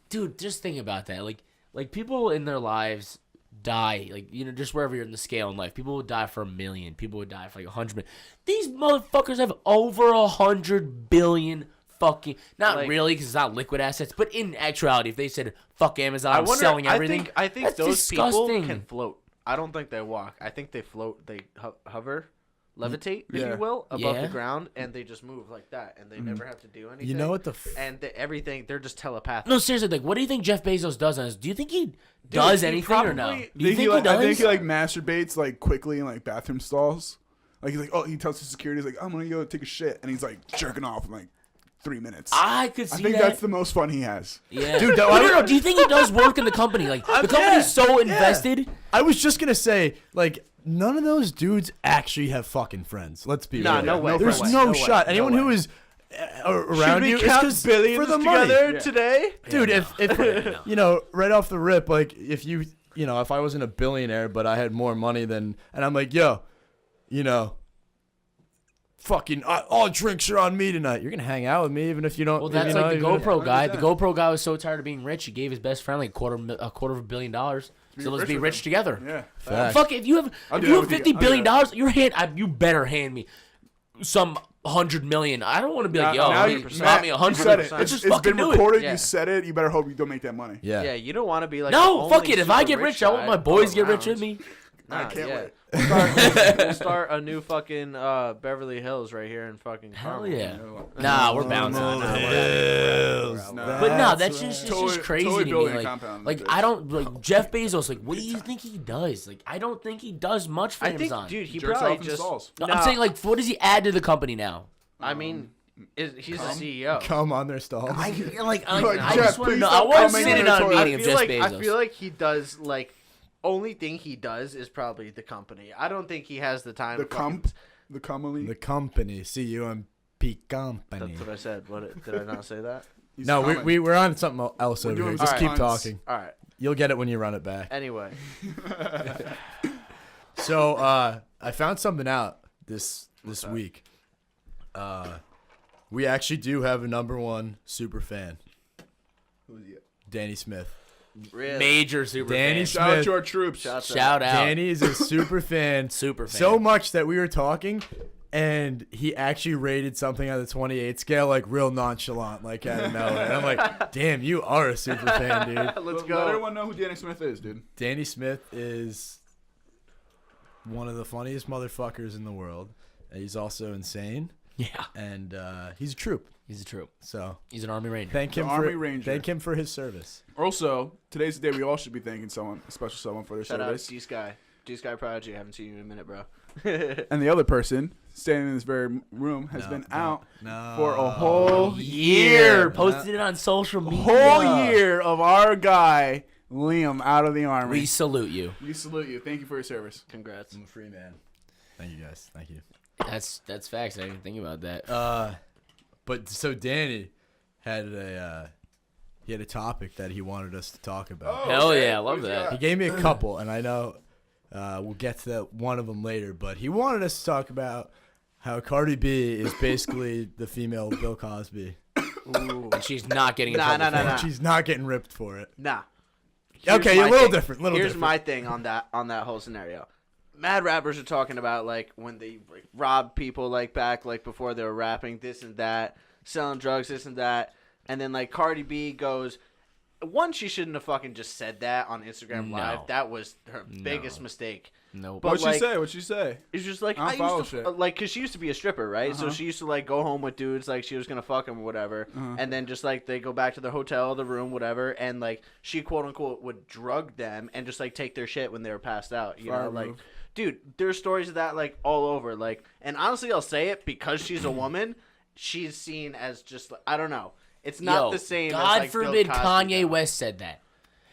dude, just think about that. Like people in their lives die, like, just wherever you're in the scale in life. People would die for 1 million. People would die for like 100 million. These motherfuckers have over 100 billion fucking, not Like- really because it's not liquid assets, but in actuality, if they said fuck Amazon, I I'm wonder. selling everything. I think that's those disgusting. people can float. I don't think they walk. I think they float. They hover, levitate, if Yeah. you will, above Yeah. the ground, and they just move like that, and they never have to do anything. You know what the? And everything, they're just telepathic. No, seriously, like, what do you think Jeff Bezos does on this? Do you think he does he anything or no? probably- Do you think he I think does? he like masturbates like quickly in like bathroom stalls. Like he's like, oh, he tells the security, he's like, I'm gonna go take a shit, and he's like jerking off in like 3 minutes. I could see I think that. that's the most fun he has. Yeah. Dude, no. Do you think he does work in the company? Like, the company's so invested. I was just gonna say, like, none of those dudes actually have fucking friends. Let's be Nah, real. no way, There's no way, no no way, shot. no Anyone way. who is around you is because billions for the money. together today? Dude, if right off the rip, like if you if I wasn't a billionaire but I had more money than, and I'm like, yo, fucking all drinks are on me tonight. You're gonna hang out with me even if you don't. Well, that's you know, like the you're GoPro guy. The 100%. GoPro guy was so tired of being rich, he gave his best friend like a quarter of $1 billion. So let's rich be with rich him. together. Yeah. Facts. Fuck, if you have I'll do that with $50 you. I'll do billion, that. you better hand me some 100 million. I don't want to be like, yo, now you you, got me you 100. said it. Let's It's just fucking been do recorded. Yeah. You said it. You better hope you don't make that money. Yeah. Yeah, you don't want to be like No, the fuck only it. If I super get rich, I want guy my boys to get all rich with around. me. I can't wait. We'll start a new fucking Beverly Hills right here in fucking Hell Carmel. yeah. Nah, we're bouncing. Hills. But no, that's just, it's Totally- just crazy totally to me. building a Like, compound. I don't like Jeff Bezos. Like, what do you think he does? Like, I don't think he does much for I think, Amazon. dude, he Jerks probably off in just. stalls. No, No, I'm saying, like, what does he add to the company now? I mean, he's the CEO. Come on their stalls. I Like, I Jeff, just want to please know. I stop want to coming sit in in your on a toilet. meeting of Jeff Bezos. I feel like he does like. Only thing he does is probably the company. I don't think he has the time. The to fucking- the company. The company, CUMP company. That's what I said. What did I not say that? He's No, coming. we're on something else We're over here. doing Just keep puns. talking. All right. You'll get it when you run it back. Anyway, So I found something out this that? week. We actually do have a #1 super fan, Who's he? Danny Smith. really. Major super Danny fan. Shout out Smith. to our troops. Shout out. Danny is a super fan. Super fan. So much that we were talking, and he actually rated something on the 28 scale, like real nonchalant, like out of nowhere. And I'm like, damn, you are a super fan, dude. Let's Let go. everyone know who Danny Smith is, dude. Danny Smith is one of the funniest motherfuckers in the world. He's also insane, Yeah. and he's a troop. He's a troop. So He's an Army Ranger. thank him The for Army Ranger. thank him for his service. Also, today's the day we all should be thanking someone, a special someone for their Shout out service. G Sky. G Sky Prodigy. I haven't seen you in a minute, bro. And the other person standing in this very room has No, been no, out no. for a whole Year. year. Posted it on social media. Whole year of our guy Liam out of the army. We salute you. We salute you. Thank you for your service. Congrats. I'm a free man. Thank you guys. Thank you. That's facts. I didn't think about that. But so Danny had a topic that he wanted us to talk about. Hell yeah, I love that. He gave me a couple, and I know we'll get to that one of them later. But he wanted us to talk about how Cardi B is basically the female Bill Cosby. Ooh. And she's not getting in Nah, trouble. nah, for nah, it. nah. She's not getting ripped for it. Nah. Okay, my a little thing. different. Here's my thing on that whole scenario. Mad rappers are talking about like when they like, rob people like back like before they were rapping this and that, selling drugs this and that, and then like Cardi B goes, one, she shouldn't have fucking just said that on Instagram No. Live. That was her No. biggest mistake. Nope. But What'd like, she say? What'd she say? It's just like I don't I follow used to shit. like, cause she used to be a stripper, right? So Uh-huh. she used to like go home with dudes, like she was gonna fuck them or whatever, and then just like they go back to the hotel, the room, whatever, and like she quote unquote would drug them and just like take their shit when they were passed out, you Fire know, like. move. Dude, there's stories of that like all over, like, and honestly, I'll say it because she's a woman. She's seen as just I don't know. It's not Yo, the same. God as, like, Bill forbid Cosby, Kanye though. West said that.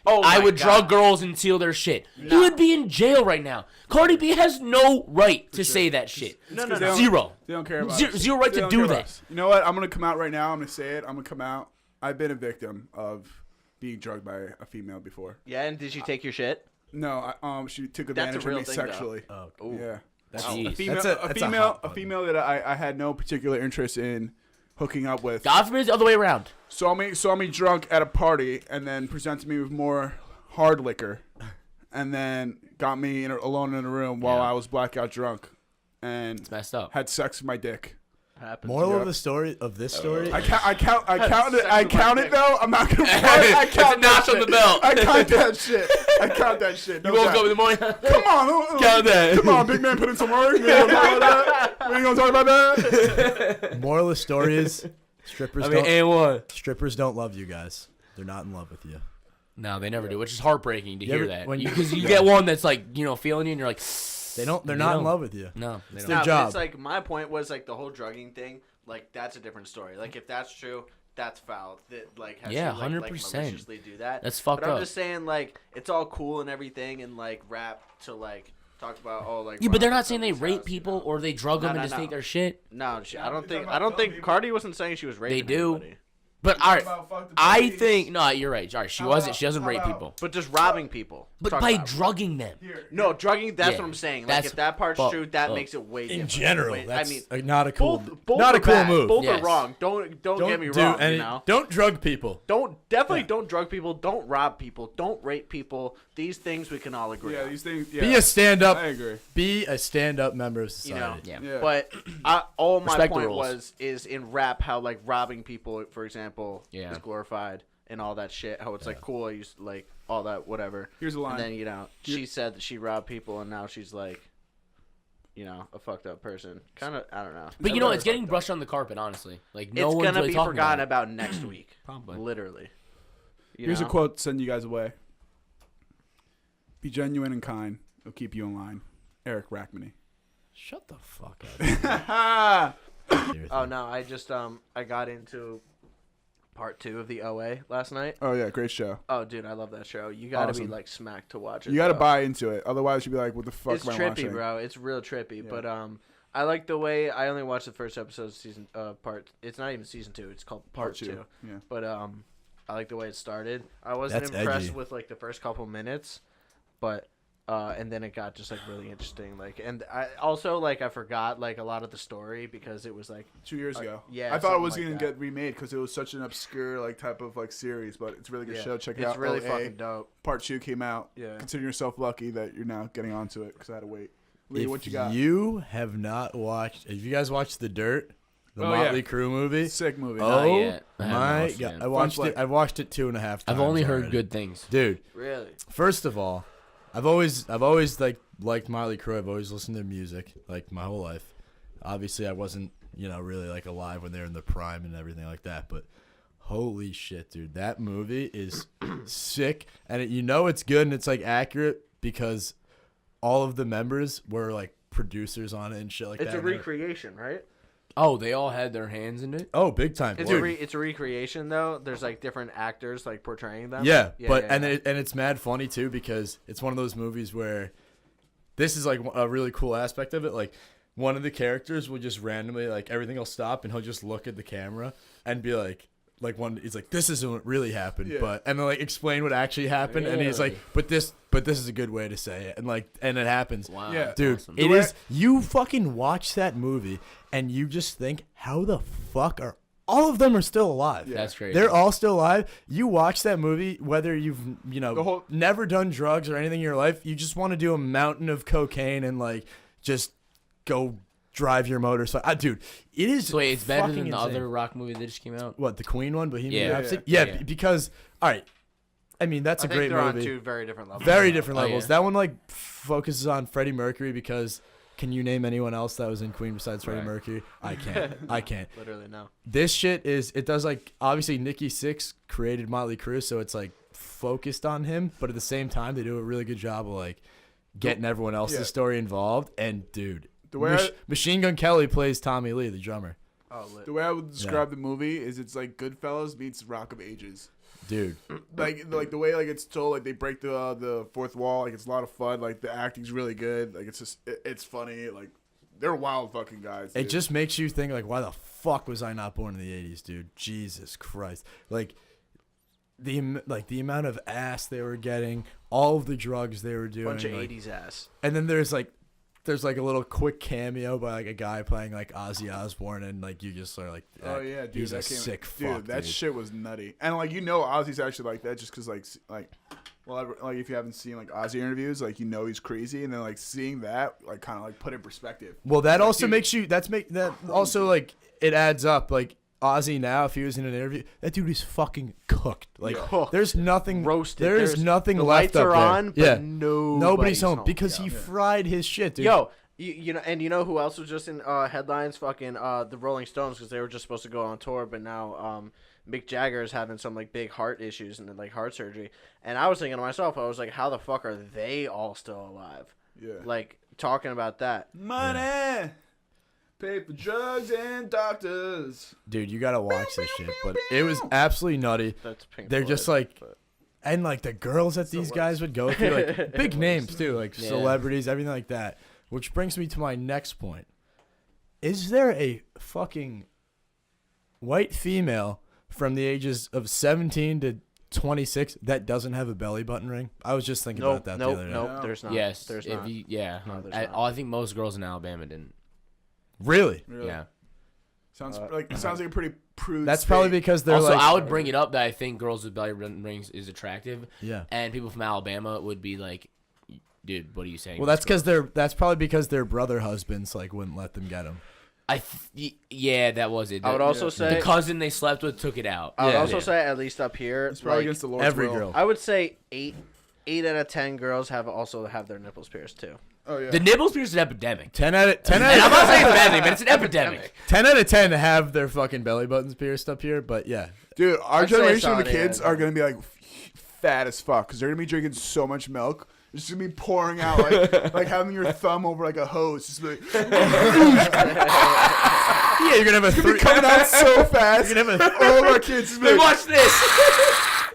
Oh, I my would drug God. girls and steal their shit. He No. would be in jail right now. Cardi B has no right to say that shit. No, They don't- Zero. They don't care about Zero- us. zero right They to don't do care about that. us. You know what? I'm gonna come out right now. I'm gonna say it. I'm gonna come out. I've been a victim of being drugged by a female before. Yeah, and did she take your shit? No, she took That's a advantage of real me thing, though. sexually. Oh, Ooh. Yeah. that's, Jeez. A female, that's a, a female, hot a button. female that I had no particular interest in hooking up with. God forbid it's the other way around. Saw me drunk at a party and then presented me with more hard liquor, and then got me alone in a room while Yeah. I was blackout drunk, and It's messed up. had sex with my dick. Happens. Moral Yeah. of the story of this story. I counted Sex with my dick. though. I'm not gonna. I It's count a notch that on the shit. belt. I count that shit. I count that shit. No You woke doubt. up in the morning. Come on, Count that. Come on, big man, put in some work. We ain't gonna talk about that. We ain't gonna talk about that. Moral of the story is strippers I mean, don't and what? strippers don't love you guys. They're not in love with you. No, they never do, which is heartbreaking to You hear ever- that. when you- Because you get one that's like, feeling you, and you're like, They're not They in don't. love with you. no, they It's don't. their No, but job. it's like my point was like the whole drugging thing. Like that's a different story. Like if that's true, that's foul. That like has Yeah, she, like, 100%. maliciously do that. That's fucked But I'm up. just saying like it's all cool and everything and like rap to like talk about like. Yeah, but they're robbing not saying they somebody's rape house, people you know? or they drug them No, and no, just no. take their shit. No, I don't think. talking I don't about think drugging Cardi wasn't saying she was raping. do. anybody. But all right, about fuck the I police? think no, you're right. All right, she How wasn't. about- She doesn't how rape about- people. But just robbing people. But Talk by about- drugging them. No, drugging. That's Yeah, what I'm saying. Like that's if that part's fucked true, that up. makes it way In different. general, Way- that's I mean, not a cool, both not are a cool bad. move. Both Yes. are wrong. Don't get me do wrong. any- You know. Don't drug people. Definitely Yeah. don't drug people. Don't rob people. Don't rape people. These things we can all agree Yeah, on. these things. Yeah, Be a stand-up. I agree. Be a stand-up member of You know. society. Yeah. Yeah. But all my Respect the point rules. is in rap how like robbing people, for example, Yeah. is glorified and all that shit. How it's like cool. I used like all that whatever. Here's a line. And then she said that she robbed people, and now she's like, a fucked up person. Kind of, I don't know. But Everybody it's getting fucked up. brushed on the carpet. Honestly, like no It's one's gonna really be talking forgotten about about next week. Probably. Literally. Here's a quote to send you guys away. Be genuine and kind. It'll keep you in line. Eric Rackmany. Shut the fuck Ah! up. Oh no, I just I got into part 2 of the OA last night. Oh yeah, great show. Oh dude, I love that show. You gotta Awesome. be like smacked to watch it. You got to bro. buy into it, otherwise you'll be like, "What the fuck It's am I trippy, watching?" bro. It's real trippy. Yeah. But I like the way I only watched the first episode of season part. It's not even season 2. It's called part 2. Yeah. But I like the way it started. I wasn't That's impressed edgy. with like the first couple minutes, but and then it got just like really interesting. Like, and I also like I forgot like a lot of the story because it was like 2 years ago. yeah, I thought it was something gonna like that. get remade because it was such an obscure like type of like series, but it's a really good Yeah. show. Check it It's out. really OA. fucking dope. Part 2 came out. Yeah. Consider yourself lucky that you're now getting onto it because I had to wait. Lee, what you got? You have not watched. Have you guys watched The Dirt, the Oh, yeah. Motley Crue movie? Sick movie. Not Oh yet. I haven't my watched it god! yet. I watched flick. it. I watched it 2.5 times. I've only heard already. good things. Dude. Really? First of all, I've always like liked Motley Crue. I've always listened to their music like my whole life. Obviously, I wasn't really like alive when they were in the prime and everything like that. But holy shit, dude, that movie is sick, and it's good and it's like accurate because all of the members were like producers on it and shit like It's that. a recreation, right? Oh, they all had their hands in it? Oh, big time. It's dude. it's a recreation though. There's like different actors like portraying them. Yeah, but yeah. and it's mad funny too because it's one of those movies where this is like a really cool aspect of it. Like one of the characters will just randomly like everything will stop and he'll just look at the camera and be like one he's like this isn't what really happened, Yeah. but and then like explain what actually happened and he's like but this is a good way to say it and it happens. Wow. Yeah. that's Dude, awesome. it is. You fucking watch that movie and you just think, how the fuck are all of them are still alive? Yeah. That's crazy. They're all still alive. You watch that movie, whether you've The whole- never done drugs or anything in your life, you just want to do a mountain of cocaine and like just go drive your motorcycle. Dude, it is. So wait, it's better than fucking the insane. other rock movie that just came out? What, the Queen one, Bohemian Yeah. Rhapsody? Yeah. Yeah, Yeah. because all right. I mean, that's I a think great they're movie. on 2 very different levels. Very different Oh, levels. yeah. That one like focuses on Freddie Mercury because can you name anyone else that was in Queen besides Freddie Right. Mercury? I can't. I can't. Literally no. This shit it does like obviously Nikki Sixx created Motley Crue, so it's like focused on him, but at the same time they do a really good job of like getting everyone else's Yeah. story involved. And dude, The way Machine Gun Kelly plays Tommy Lee, the drummer. Oh, lit. the way I would describe the movie is it's like Goodfellas meets Rock of Ages. Dude, Like the way like it's told, like they break the fourth wall, like it's a lot of fun. Like the acting's really good. Like it's just it's funny. Like they're wild fucking guys. it dude. just makes you think like, why the fuck was I not born in the '80s, dude? Jesus Christ! Like the amount of ass they were getting, all of the drugs they were doing, Bunch of like, 80s ass. and then there's like a little quick cameo by like a guy playing like Ozzy Osbourne, and like you just are like, Oh yeah, dude, he's a that came, sick dude. fuck, That dude. shit was nutty, and like Ozzy's actually like that just because like if you haven't seen like Ozzy interviews, like he's crazy, and then like seeing that like kind of like put in perspective. Well, that also dude- makes you. That also like it adds up. Like Ozzy now, if he was in an interview, that dude is fucking cooked. Like Cooked. there's nothing Roasted. There's There's- nothing the left lights up are there. on, but yeah, nobody's home home. because he fried his shit, dude. Yo, you know who else was just in headlines? Fucking the Rolling Stones, because they were just supposed to go on tour, but now Mick Jagger is having some like big heart issues and like heart surgery. And I was thinking to myself, I was like, how the fuck are they all still alive? Yeah, Like talking about that. money, pay for drugs and doctors. Dude, you gotta watch this shit. But it was absolutely nutty. That's Pink They're Floyd, just like, but- and like the girls that these guys would go through, like big names too, like Yeah. celebrities, everything like that. Which brings me to my next point. Is there a fucking white female from the ages of 17 to 26 that doesn't have a belly button ring? I was just thinking about that the other day. No. There's not. Yes. there's if not. you, yeah. No, there's I, not. I think most girls in Alabama didn't. Really? Really? Yeah. Sounds like a pretty prude. That's probably state. because they're Also, like, I would bring it up that I think girls with belly button rings is attractive, yeah. and people from Alabama would be like, "Dude, what are you saying?" Well, that's because that's probably because their brother husbands like wouldn't let them get them. Yeah, that was it. I would also say the cousin they slept with took it out. I would Yeah. also say at least up here, It's probably like, against the Lord's Every will. girl. I would say 8 out of 10 girls have their nipples pierced too. Oh yeah. The nipples pierce is an epidemic. 10 out of And I'm not saying it's a bad thing, but it's an epidemic. 10 out of 10 have their fucking belly buttons pierced up here, but yeah. Dude, our I'd say generation of the solid, yeah, kids are gonna be like fat as fuck because they're gonna be drinking so much milk. It's just gonna be pouring out like having your thumb over like a hose. Just be like, Yeah, you're gonna have a three. coming out so fast. You're gonna have a. All of our kids just be like, Watch this.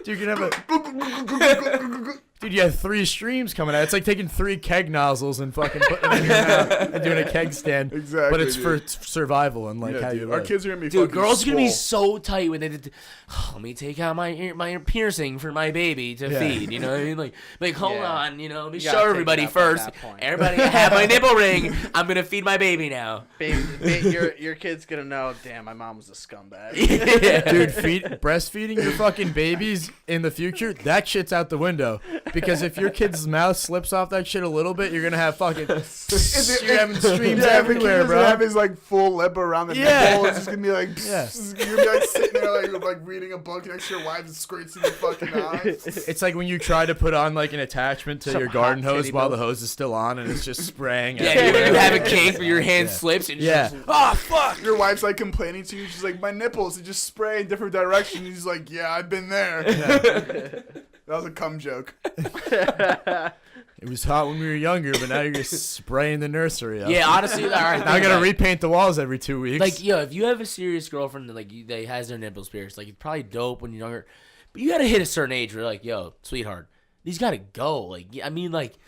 Dude, you're gonna have a. Dude, you have 3 streams coming out. It's like taking 3 keg nozzles and fucking putting them in your mouth and doing a keg stand. Exactly. But it's for survival and like Yeah, how dude, you our live. kids are gonna be Dude, fucking girls are gonna be swole. so tight when they did. Let me take out my piercing for my baby to feed. You know what I mean? Like hold Yeah. on. You know, let me You gotta show take it everybody up at first. that point. Everybody have my nipple ring. I'm gonna feed my baby now. Your kid's gonna know. Damn, my mom was a scumbag. Dude, breastfeeding your fucking babies in the future, that shit's out the window. Because if your kid's mouth slips off that shit a little bit, you're gonna have fucking you're having streams Yeah, everywhere, if the kid doesn't bro. have his like full lip around the Yeah. nipple. It's just gonna be like, Yeah. you're gonna be like sitting there like reading a book next to your wife and squirts in your fucking eyes. It's like when you try to put on like an attachment to Some your garden hot hose titty while milk. the hose is still on and it's just spraying. Yeah, everywhere. you have a cake where your hand slips and Yeah. just, oh fuck. Your wife's like complaining to you. She's like, my nipples, they just spray in different directions. He's like, yeah, I've been there. That was a cum joke. It was hot when we were younger, but now you're just spraying the nursery up. Yeah, honestly, all right. Now I gotta repaint the walls every 2 weeks. Like, yo, if you have a serious girlfriend that that has their nipples pierced, like it's probably dope when you're younger, but you gotta hit a certain age where you're like, yo, sweetheart, these gotta go. Like, I mean, like,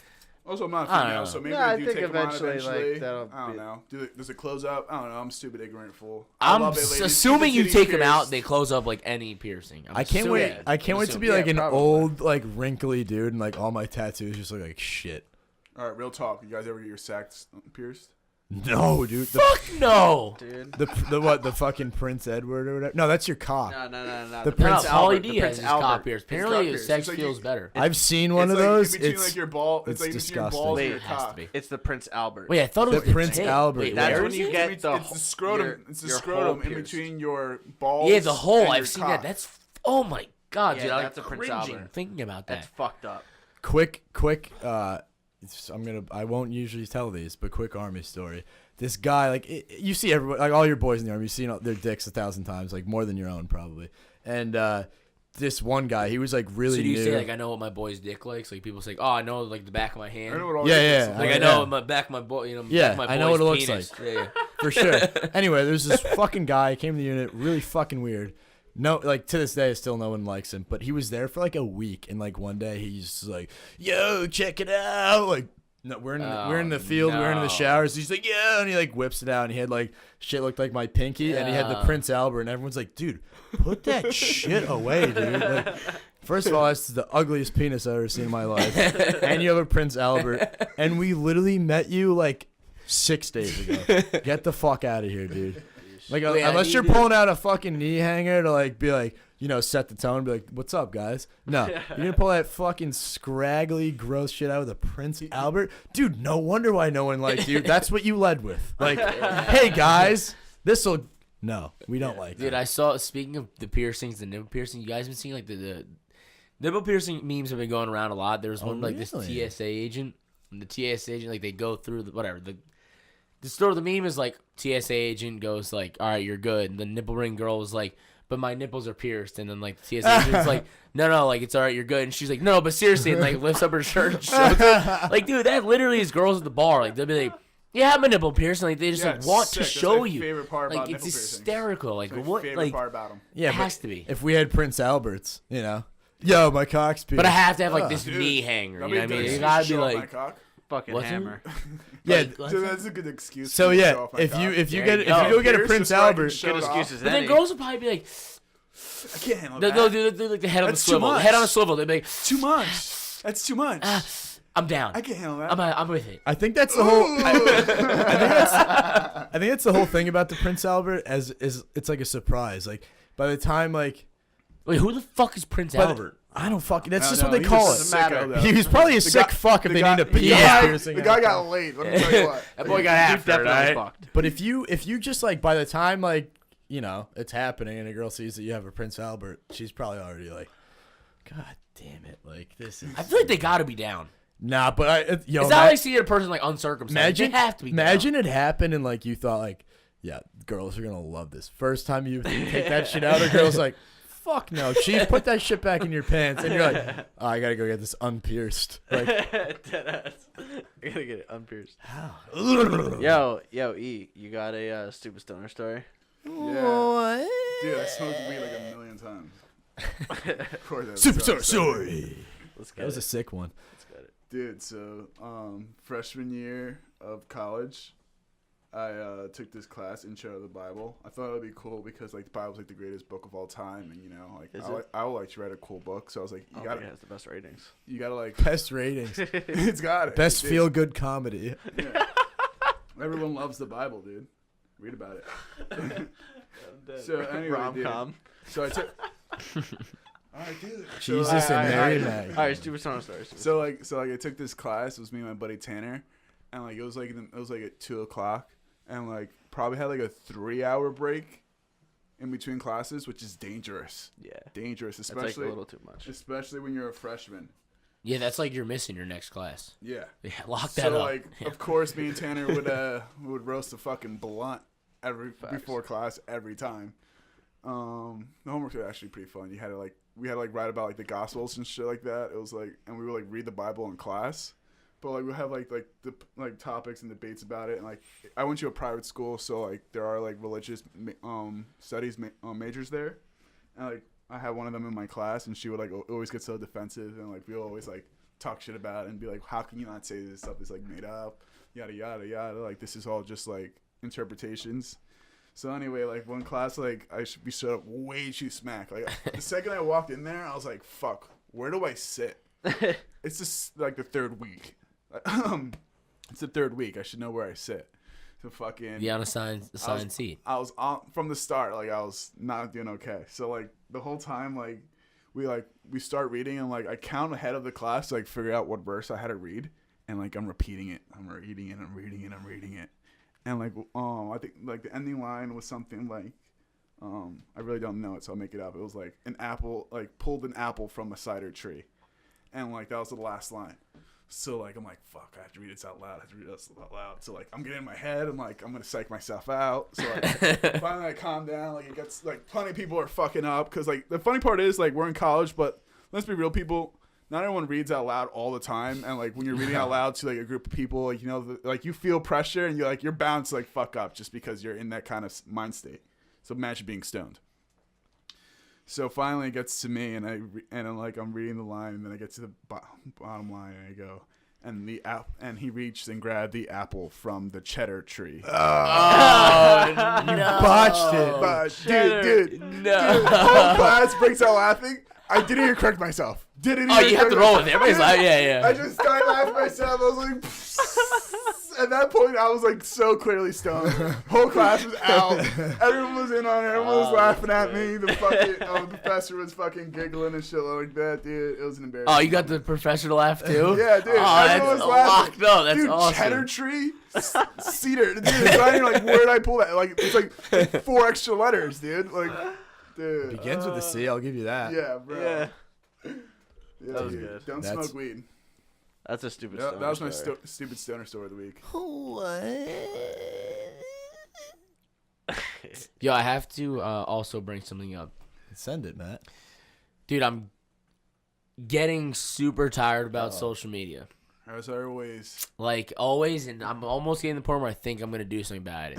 Also, I'm not a I don't female, know. so maybe No, I I do think take them on eventually, eventually. like, that'll I don't be- know. Does it close up? I don't know. I'm stupid, ignorant fool. I'm love it, ladies. assuming Keep you the titties take them out, pierced. they close up like any piercing. I can't wait. assuming. I can't wait to be Yeah, like an probably. old, like wrinkly dude, and like all my tattoos just look like shit. All right, real talk. You guys ever get your sacks pierced? No, dude. Fuck no. Dude. The what? The fucking Prince Edward or whatever? No, that's your cock. No. The No, Prince Paulie Albert, D the has Prince his Albert. cock pierced. His cock Apparently, pierced. sex It's like feels you- better. I've seen one It's of like those. in between It's like your ball. It's it's like in between your disgusting. balls Wait, and your it has to cock. be. It's the Prince Albert. Wait, I thought it The was Prince tip. Albert. Wait, That's where when is you it? get It's the the scrotum. your- It's the your scrotum hole in pierced. between your balls. Yeah, the hole. and I've your seen cock. that. That's oh my god, Yeah, dude. I'm that's a Prince cringing Albert. thinking about that. That's fucked up. quick. I won't usually tell these, but quick army story. This guy, like you see everybody, like all your boys in the army, you've seen their dicks 1,000 times, like more than your own probably. And this one guy, he was like really So do you new. say like I know what my boy's dick likes? Like people say, oh, I know like the back of my hand. I know what all Yeah, your yeah. dicks Like look I know my back of my boy, Yeah, back of my I know what boy's it looks penis. Yeah, for sure. Anyway, there's this fucking guy came to the unit, really fucking weird. No, like to this day, still no one likes him. But he was there for like a week, and like one day he's just like, "Yo, check it out!" Like, no, we're in the field, we're in the no. showers. He's like, "Yeah," and he like whips it out, and he had like shit looked like my pinky, and he had the Yeah. Prince Albert, and everyone's like, "Dude, put that shit away, dude." Like, first of all, that's the ugliest penis I've ever seen in my life, and you have a Prince Albert, and we literally met you like 6 days ago. Get the fuck out of here, dude. Like, Wait, I unless need you're to- pulling out a fucking knee hanger to like be like, you know, set the tone, be like, "What's up, guys?" No, you're gonna pull that fucking scraggly, gross shit out with a Prince Albert, dude. No wonder why no one liked you. That's what you led with. Like, hey guys, this'll. No, we don't like Dude, that. I saw. Speaking of the piercings, the nipple piercing, you guys been seeing like the nipple piercing memes have been going around a lot. There was one like this really? TSA agent, and the TSA agent like they go through the story. The meme is like TSA agent goes like, "All right, you're good." And the nipple ring girl was like, "But my nipples are pierced." And then like the TSA agent's like, "No, like it's all right, you're good." And she's like, "No, but seriously," and like lifts up her shirt and shows it. Like, dude, that literally is girls at the bar. Like they'll be like, "Yeah, I have my nipple pierced," and like they just Yeah, like it's want sick. to That's show my you. favorite part Like about it's nipple piercings. hysterical. Like That's my what? favorite Like part about them. Yeah, it but has to be. if we had Prince Alberts, you know, yo, my cock's pierced. But I have to have like this Dude, knee hanger. You that'd know what I be a mean? good You excuse gotta to be show off my like, cock. Fucking What's it? hammer. yeah. Dude, that's a good excuse. So to yeah, show off my if cock. you There get you if you go. go get a Pierce Prince just so I can Albert, show Good it off. excuses. but then any. girls will probably be like, I can't handle they'll that. do like the head on the That's too swivel. much. Head on a swivel. They'll be like, Too much. That's too much. I'm down. I can't handle that. I'm with it. I think that's the whole. I think that's the whole thing about the Prince Albert. As is, it's like a surprise. Like by the time like, Wait, who the fuck is Prince by the- Albert? I don't fucking. That's No, just no, what they he's call just it. a sicko, though. He was probably a The sick guy- fuck if the they guy- need a the penis guy- piercing. The out guy there. got laid. Let me tell you what. That boy got Dude after it, definitely right? fucked. But if you just like by the time like you know it's happening and a girl sees that you have a Prince Albert, she's probably already like, God damn it, like this is. I feel like they gotta be down. Nah, but It's not like seeing a person like uncircumcised. imagine They have to be down. imagine it happened and like you thought like, yeah, girls are gonna love this. First time you take that shit out, a girl's like, fuck no, chief, put that shit back in your pants, and you're like, oh, I gotta go get this unpierced. Like, Deadass. I gotta get it unpierced. how? Yo, E, you got a stupid stoner story? Yeah. Dude, I smoked weed like a million times. Of course, that's Super so story. Let's get That was it. a sick one. Let's get it. Dude, so freshman year of college, I took this class, Intro to the Bible. I thought it would be cool because like the Bible's like the greatest book of all time, and you know, like I would like to write a cool book. So I was like, I think it has the best ratings. you gotta like, Best ratings. it's got it. Best dude. feel good comedy. Yeah. Everyone loves the Bible, dude. Read about it. So anyway, Rom-com. dude. So I took. All right, dude. Jesus and Mary Mag. All right, stupid story. So I took this class. It was me and my buddy Tanner, and like it was like at 2:00, and like probably had like a 3-hour break in between classes, which is dangerous. Yeah. Dangerous, That's especially like a little too much. especially when you're a freshman. Yeah, that's like you're missing your next class. Yeah. Yeah, lock that So up. like, Yeah. of course, me and Tanner would roast a fucking blunt before class every time. The homework was actually pretty fun. We had to write about like the Gospels and shit like that. It was like, and we would like read the Bible in class, but like we have like the topics and debates about it. And like I went to a private school, so like there are like religious studies majors there, and like I had one of them in my class, and she would like always get so defensive, and like we always like talk shit about it and be like, how can you not say this stuff is like made up, yada yada yada, like this is all just like interpretations. So anyway, like one class, like I should be shut up way too smack. Like the second I walked in there, I was like, fuck, where do I sit? It's just like the third week. It's the third week. I should know where I sit. So fucking Be on assigned seat. I was on from the start, like I was not doing okay. So like the whole time, like we start reading, and like I count ahead of the class to like figure out what verse I had to read, and like I'm repeating it. I'm reading it. And like I think like the ending line was something like I really don't know it, so I'll make it up. It was like an apple, like pulled an apple from a cider tree, and like that was the last line. So like I'm like, fuck, I have to read this out loud. So like I'm getting in my head, and like I'm gonna psych myself out. So like finally I calm down. Like it gets like plenty of people are fucking up, because like the funny part is like we're in college, but let's be real, people. Not everyone reads out loud all the time, and like when you're reading out loud to like a group of people, like you know, like you feel pressure, and you're bound to like fuck up just because you're in that kind of mind state. So imagine being stoned. So finally it gets to me, and I'm reading the line, and then I get to the bottom line, and I go, and he reached and grabbed the apple from the cheddar tree. Oh, You botched it. But dude, No. dude, the whole class breaks out laughing. I didn't even correct myself. Oh, you have to roll with it. Everybody's like, yeah. I just started laughing myself. I was like, at that point, I was like so clearly stoned. Whole class was out. Everyone was in on it. Everyone was laughing at me. The professor was fucking giggling and shit like that, dude. It was an embarrassment. Oh, you got the professor laugh too? Yeah, dude. Oh, Everyone that's was laughing. locked up. That's dude, awesome. cheddar tree, cedar. Dude, it's not even like, where did I pull that? Like, it's like 4 extra letters, dude. Like, dude. Begins with a C. I'll give you that. Yeah, bro. Yeah. Yeah, That was dude. good. Don't That's- smoke weed. That's a stupid That stoner was my story. stupid stoner story of the week. Yo, I have to also bring something up. Send it, Matt. Dude, I'm getting super tired about social media. As always. Like always, and I'm almost getting to the point where I think I'm going to do something about it.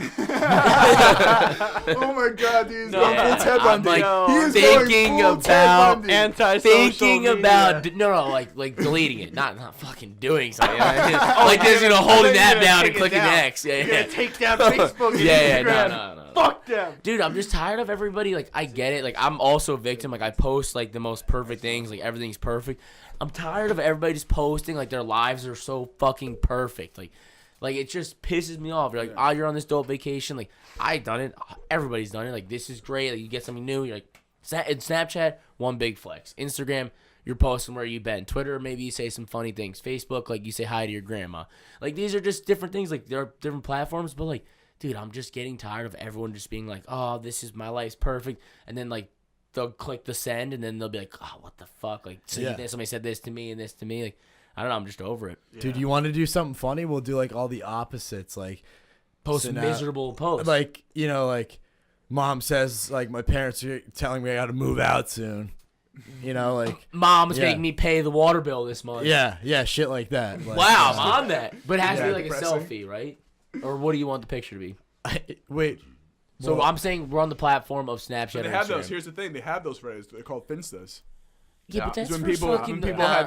Oh my god, dude. He's No. going full Ted I'm Bundy. like He is thinking going full Ted about Bundy. Anti-social Thinking media. about like deleting it, not fucking doing something. Like this, holding that down and take it clicking down. next. Yeah, You're yeah. gonna take down Facebook and Yeah, Instagram. no. Fuck them. Dude, I'm just tired of everybody. Like, I get it. Like, I'm also a victim. Like, I post like the most perfect things. Like, everything's perfect. I'm tired of everybody just posting like their lives are so fucking perfect. Like it just pisses me off. You're like, oh, you're on this dope vacation. Like, I done it. Everybody's done it. Like, this is great. Like, you get something new. You're like, in Snapchat, one big flex. Instagram, you're posting where you've been. Twitter, maybe you say some funny things. Facebook, like you say hi to your grandma. Like, these are just different things. Like, there are different platforms, but like, dude, I'm just getting tired of everyone just being like, oh, this is my life's perfect. And then like they'll click the send and then they'll be like, oh, what the fuck? Like, somebody said this to me and this to me. Like, I don't know. I'm just over it. Dude, you want to do something funny? We'll do like all the opposites. Like, Post send out- miserable posts. Like, like mom says, like, my parents are telling me I got to move out soon. Like, Mom's Yeah. making me pay the water bill this month. yeah, shit like that. Like, Wow, I'm on that. But it has to Yeah, be like depressing. a selfie, right? Or what do you want the picture to be? Wait. So well, I'm saying we're on the platform of Snapchat But they or have those. Instagram. Here's the thing. They have those photos. They're called Finstas. Yeah, but that's When for people- fucking. when people have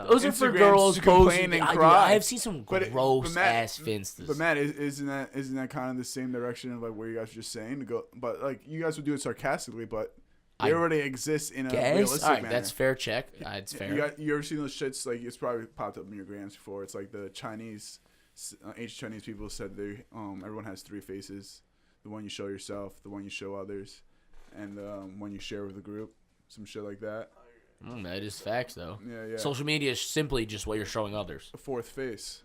those are for Instagrams girls to complain posting. and Dude, cry. I have seen some gross ass finsters. But Matt, isn't that kind of the same direction of like where you guys were just saying to go? But like you guys would do it sarcastically, but they already exist in a realistic All right, manner. that's fair. Check. It's fair. You ever seen those shits? Like it's probably popped up in your grams before. It's like the Chinese, ancient Chinese people said they everyone has 3 faces: the one you show yourself, the one you show others, and the one you share with the group. Some shit like that. That is facts, though. Yeah. Social media is simply just what you're showing others. A 4th face.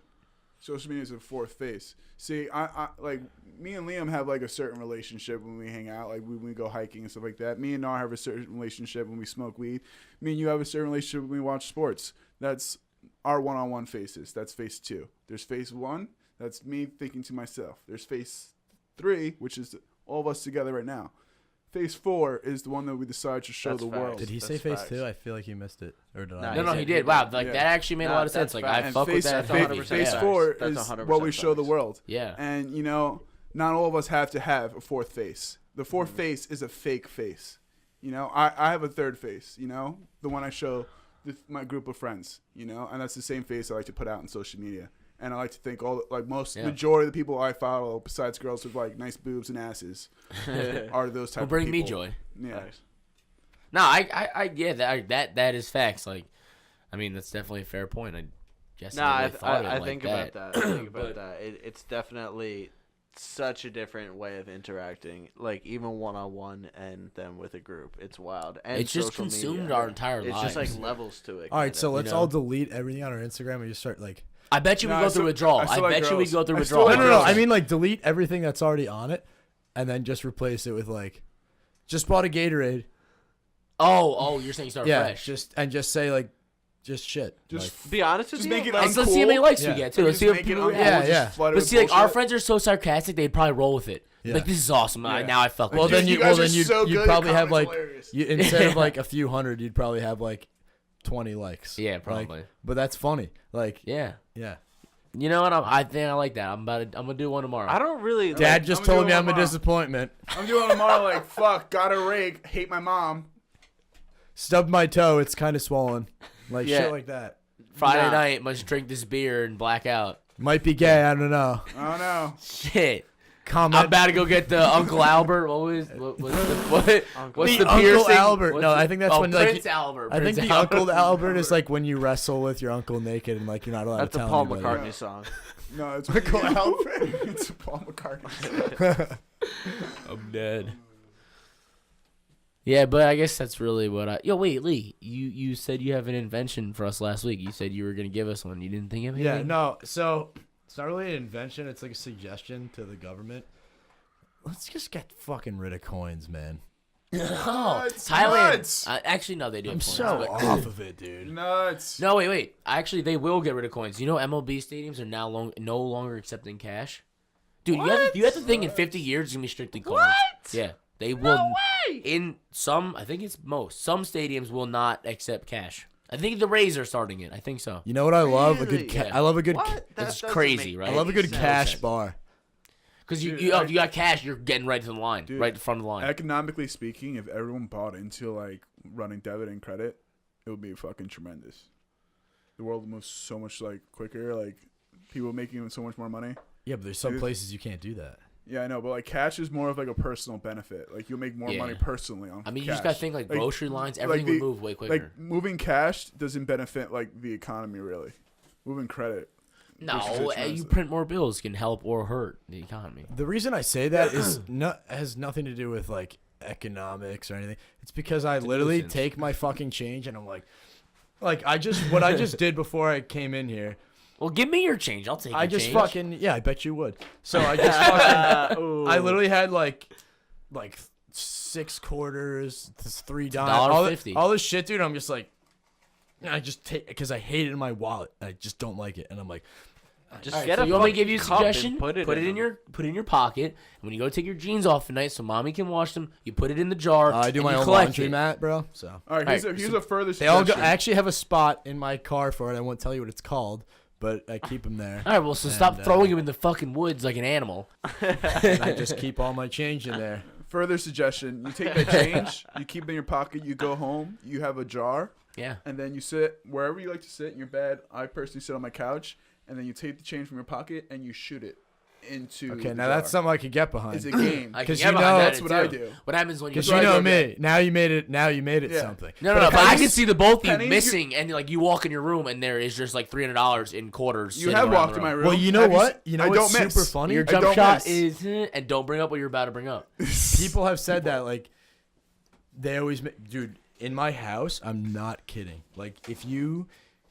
Social media is a 4th face. See, I like me and Liam have like a certain relationship when we hang out, like when we go hiking and stuff like that. Me and Nar have a certain relationship when we smoke weed. Me and you have a certain relationship when we watch sports. That's our one-on-one faces. That's face 2. There's face 1. That's me thinking to myself. There's face 3, which is all of us together right now. Phase 4 is the one that we decide to show That's the facts. world. Did he say phase 2? I feel like he missed it. Or did I? No, he he did. did. Wow, like Yeah. that actually made a lot of sense. that's Like I facts. fuck with Phase, that. That's phase, 100% phase facts. 4 That's is 100% what we show the facts. world. Yeah. And, not all of us have to have a 4th face. The 4th face is a fake face. I have a 3rd face, the one I show my group of friends, and that's the same face I like to put out on social media. And I like to think majority of the people I follow, besides girls with like nice boobs and asses, are those type Will of bring people. me joy. Yeah. Nice. No, I that is facts. Like, I mean, that's definitely a fair point. I guess No, I I, never thought of it I like think that. about that. I think about that. It's definitely such a different way of interacting. Like even one-on-one and then with a group. It's wild. And It's just social consumed media. our entire It's lives. just like levels to it. All right, kinda. so let's know? all delete everything on our Instagram and just start like. I bet you we No, go I through still- withdrawal. I I still like bet you we girls. go through I still withdrawal. like No. girls. I mean, like delete everything that's already on it, and then just replace it with like, just bought a Gatorade. Oh, you're saying start Yeah, fresh. just say like, just shit. Just be honest with just you. make it like, Let's see how many likes Yeah. we get too. Let's just see what make it people uncool, react. Yeah. just flood it But with see, like our bullshit. friends are so sarcastic, they'd probably roll with it. Yeah. Like this is awesome. Yeah. Now I fuck with Well, it. then You you guys well are then you'd, so you'd good, probably your have like comment's hilarious. instead of like a few hundred, you'd probably have like 20 likes. Yeah, Like, probably. but that's funny. Like, Yeah. yeah. You know what? I think I like that. I'm gonna do one tomorrow. I don't really. Dad like, just I'm told doing me I'm a one tomorrow. disappointment. I'm doing tomorrow like fuck, got a rake, hate my mom. Stubbed my toe. It's kind of swollen. Like Yeah. shit like that. Friday Nah. night must drink this beer and black out. Might be gay. I don't know. I don't know. Shit. Comment. I'm about to go get the Uncle Albert. What's the Uncle piercing? Albert. What's No, the- I think that's when, like, Prince Albert. I think Prince the Albert. Uncle Albert is like when you wrestle with your uncle naked and like you're not allowed That's to a tell Paul anybody. McCartney song. No, it's Uncle Alfred. It's a Paul McCartney. I'm dead. Yeah, but I guess that's really what I. Yo, wait, Lee. You said you have an invention for us last week. You said you were gonna give us one. You didn't think of anything? Yeah, no. So it's not really an invention. It's like a suggestion to the government. Let's just get fucking rid of coins, man. Oh, Nuts, Thailand. nuts. Actually, no, they do. I'm have coins, so but- off of it, dude. Nuts. No, wait. Actually, they will get rid of coins. You know, MLB stadiums are now no longer accepting cash. Dude, you have to think in 50 years it's gonna be strictly coins. What? Yeah, they will. No way. In some, I think it's most. Some stadiums will not accept cash. I think the Rays are starting it. I think so. You know what I love? A Really? good. Yeah. I love a good. What? That That's doesn't crazy, make right? I love a any good sense. cash bar. Because Dude, you got cash, you're getting right to the line, Dude, right in front of the line. Economically speaking, if everyone bought into like running debit and credit, it would be fucking tremendous. The world would move so much like quicker. Like people making so much more money. Yeah, but there's some Dude. places you can't do that. Yeah, I know, but like cash is more of like a personal benefit. Like you'll make more Yeah. money personally on. I mean, you cash. just gotta think like grocery lines, everything the- would move way quicker. Like moving cash doesn't benefit like the economy really. Moving credit. no, versus you expensive. print more bills can help or hurt the economy. The reason I say that is has nothing to do with like economics or anything. It's because I literally nuisance. take my fucking change and I'm like I just what I just did before I came in here. Well, give me your change. I'll take. I your just change. fucking I bet you would. So I just fucking I literally had like 6 quarters, $3, $1.50. all this shit, dude. I'm just like, I just take because I hate it in my wallet. I just don't like it, and I'm like, Just Alright, get so a you want me to fucking give you a cup and suggestion? Put it in your pocket. And when you go take your jeans off at night, so mommy can wash them, you put it in the jar. I do and my you own collect laundry it. mat, bro. So All right, here's Alright, a further they all suggestion. go. I actually have a spot in my car for it. I won't tell you what it's called, but I keep them there. All right, well, so stop And, throwing him in the fucking woods like an animal. And I just keep all my change in there. Further suggestion: you take that change, you keep it in your pocket. You go home, you have a jar, Yeah. And then you sit wherever you like to sit in your bed. I personally sit on my couch, and then you take the change from your pocket and you shoot it into. Okay, the now that's jar. something I could get behind. It's a game. I can 'Cause get you behind know- that That's what I too. do. What happens when you Because That's you what I know do, me. Now you made it. Now you made it Yeah. something. No, But but I pennies- can see the both of you pennies, missing, and like you walk in your room, and there is just like $300 in quarters. You sitting have around walked the in my room. room. Well, you know Have what? s- You know I what's don't miss. super funny? Your I jump don't shot miss. is, and don't bring up what you're about to bring up. People have said that. Like, they always, dude. In my house, I'm not kidding. Like, if you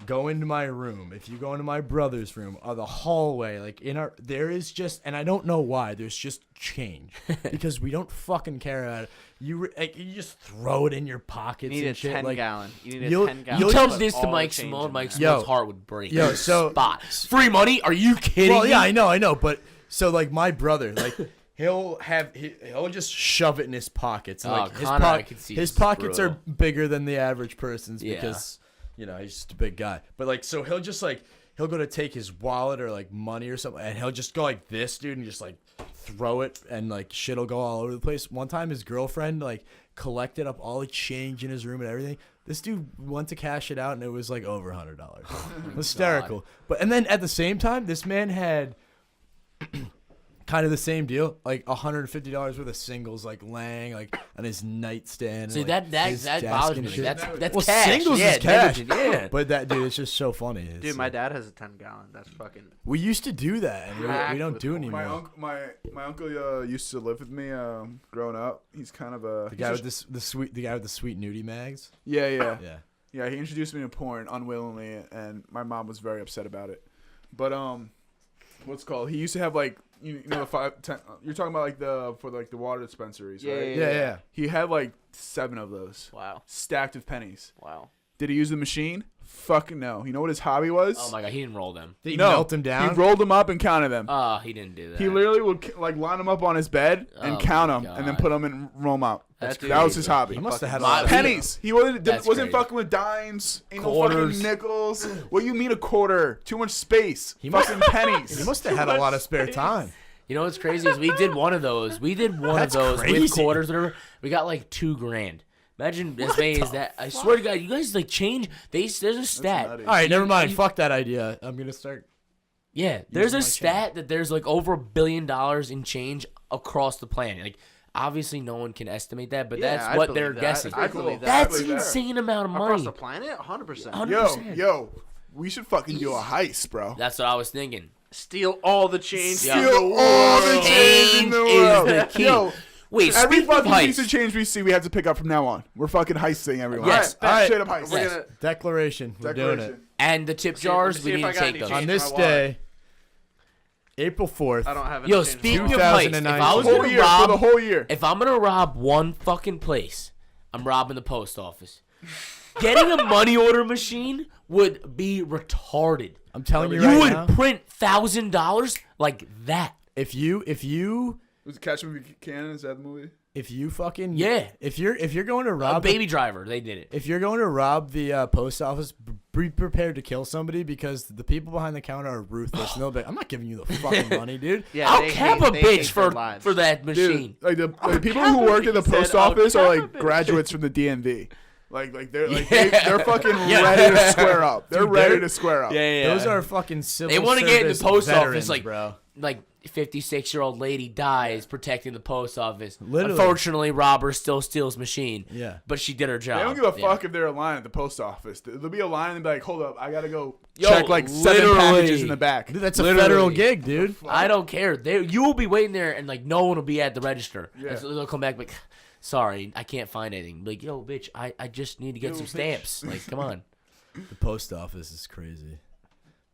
go into my room, if you go into my brother's room, or the hallway, like there is just, and I don't know why, there's just change because we don't fucking care about it. You just throw it in your You pockets need a and shit. 10 Like, gallon. You need a you'll- 10 gallon. you'll You tell just- this to all Mike the change Simone, in Mike there. Yo. Simone's heart would break. Yo, so- spot free money? Are you kidding well, me? yeah, I know, but so like my brother, like he'll just shove it in his pockets. And, Oh, like Connor, I can see his is pockets are brutal. bigger than the average person's Yeah. because he's just a big guy. But like, so he'll just like he'll go to take his wallet or like money or something, and he'll just go like this, dude, and just like throw it, and like shit'll go all over the place. One time, his girlfriend like collected up all the change in his room and everything. This dude went to cash it out, and it was like over $100. Hysterical. But and then at the same time, this man had kind of the same deal, like $150 worth of singles, like laying like on his nightstand. See, and, like, that his that desk bothers and me. shit. That's Well, cash. singles yeah, is cash. negligent, Yeah. But that dude, it's just so funny. Dude, my dad has a 10 gallon. That's fucking. We used to do that, and we don't do it My anymore. My uncle used to live with me growing up. He's kind of a The guy with the guy with the sweet nudie mags. yeah. Yeah. He introduced me to porn unwillingly, and my mom was very upset about it. But what's it called? He used to have like you know the 5, 10. You're talking about like the water dispensaries, right? Yeah. He had like 7 of those Wow. stacked with pennies. Wow. Did he use the machine? Fucking no. You know what his hobby was? Oh my god, he didn't roll them. Did he No. melt them down? He rolled them up and counted them. Oh, he didn't do that. He literally would like line them up on his bed and Oh count my them, and then God. put them and roll them out. That's That was his crazy. hobby. He must have had a My- lot of Pennies. He wasn't That's wasn't crazy. fucking with dimes. Ain't no Quarters. fucking nickels. What do you mean a quarter? Too much space. He must- fucking pennies. He must have had a lot of spare time. You know what's crazy is we did one of those. We did one That's of those with crazy. quarters, whatever. We got like $2,000. Imagine as many as that. I swear to God, you guys like change. There's a stat. nutty. All right, never mind. you- Fuck that idea. I'm gonna start. Yeah, there's Using a my stat that there's like over $1 billion in change across the planet. Like, obviously, no one can estimate that, but Yeah, that's I what believe they're that. guessing. I believe that. That's I believe that. insane amount of Across money. the planet? 100%. 100%. Yo, we should fucking do a heist, bro. That's what I was thinking. Steal all the change. Yeah. in the Steal all the world. change in the Change is world. the key. Yo, Wait, every speaking of fucking piece of heights, change we see, we have to pick up from now on. We're fucking heisting everyone. Yes. All right. All right. Straight up heist. We're Yes. gonna. Declaration. We're doing it. Declaration. and the tip see- jars, let's we see if need I to got take any those. change. On my this wallet. day, April 4th. I don't have any Yo, change in speaking my of wallet. heights, if I was Whole gonna year for rob, the whole year. if I'm gonna rob one fucking place, I'm robbing the post office. Getting a money order machine would be retarded. I'm telling you You right would now. print $1,000 like that. If you Was it Catch Me If You Can? Is that the movie? fucking Yeah. If you're going to A rob Baby Driver, they did it. if you're going to rob the post office, be prepared to kill somebody because the people behind the counter are ruthless. And they'll be like, I'm not giving you the fucking money, dude. Yeah, I'll they cap hate- a they hate bitch their for lives. that machine. Dude, like the people who worked at the He post said, "I'll office are cap a like bitch." graduates from the DMV. They're Yeah. they're fucking Yeah. ready to square up. They're Dude, ready they're- to square up. Those are fucking civil They want to get in the service post veterans, office like bro. like 56-year-old lady dies protecting the post office. Literally. Unfortunately, robber still steals machine. Yeah. But she did her job. They don't give a Yeah. fuck if they're in line at the post office. There'll be a line and be like, hold up, I gotta go Yo, check like 7 literally. packages in the back. Dude, that's a Literally. federal gig, dude. I don't care. You will be waiting there, and like no one will be at the register. Yeah. And so they'll come back like, sorry, I can't find anything. Like, yo, bitch, I just need to get Yo, some bitch. stamps. Like, come on. The post office is crazy.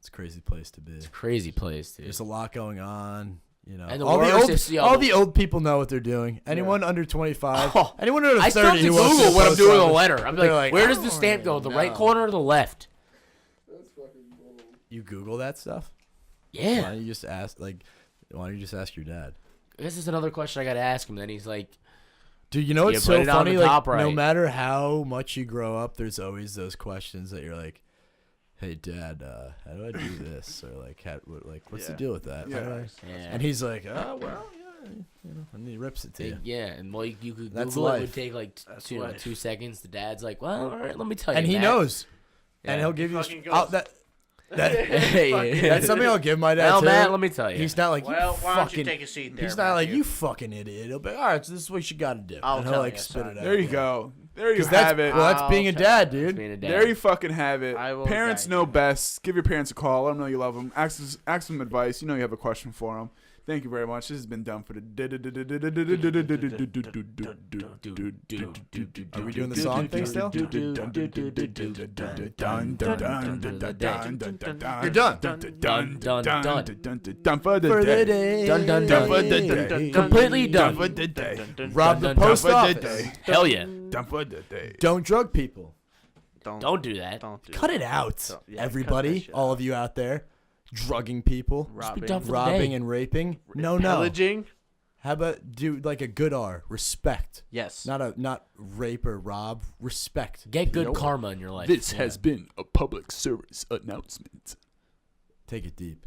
It's a crazy place to be. Crazy place, dude. There's a lot going on. You know, And the all worst is, yo, all the old people know what they're doing. Anyone under 25, Oh, anyone under 30 I still have to who wants Google the what I'm post doing with a office, letter. I'm they're like, where does "I the don't stamp go? even The right know." corner or the left? You Google that stuff? Why Yeah. don't you just ask? Like, why don't you just ask your dad? This is another question I got to ask him. Then he's like, Dude, you know what's You so put it on funny? the Like, top no right. matter how much you grow up, there's always those questions that you're like, "Hey, Dad, how do I do this?" Or like, what's the Yeah. deal with that? How do Yeah. I-" yeah. And he's like, "Oh, well, yeah, And he rips it to you. Yeah, and well, you could That's Google it. It life. would take like life. 2 seconds. The dad's like, well, all right, let me tell you. And he that. knows. Yeah. And he'll give you Fucking goes. that's something I'll give my dad Well, too. Matt, let me tell you. He's not like, Well, you why don't fucking, you take a seat there? he's not like, Matthew? you fucking idiot. He'll be like, all right, so this is what you got to do. I'll And he'll tell like you, spit son. it out. There you Yeah. go. There you 'Cause that's, have it. well, that's I'll being a tell dad, dude. Being a dad. There you fucking have it. I will Parents guide know you. best. Give your parents a call. Let them know you love them. Ask them advice. You know you have a question for them. Thank you very much. This has been done for the. Are we doing the song thing still? You're done. Done for the For the day. day. Dun, dun, Done for dun. the day. Completely Done done. for the day. Rob the Dun, dun, post dun, dun, office. dun. Hell yeah. Done for the day. Don't drug people. Don't do that. Don't do Cut that. it out, Don't- yeah, cut that everybody. shit All out. of you out there, drugging people, Robbing. done for the robbing day. and raping. No. Pillaging? How about do like a good R? Respect. Yes. Not rape or rob. Respect. Get good Nope. karma in your life. This has been a public service announcement. Take it deep.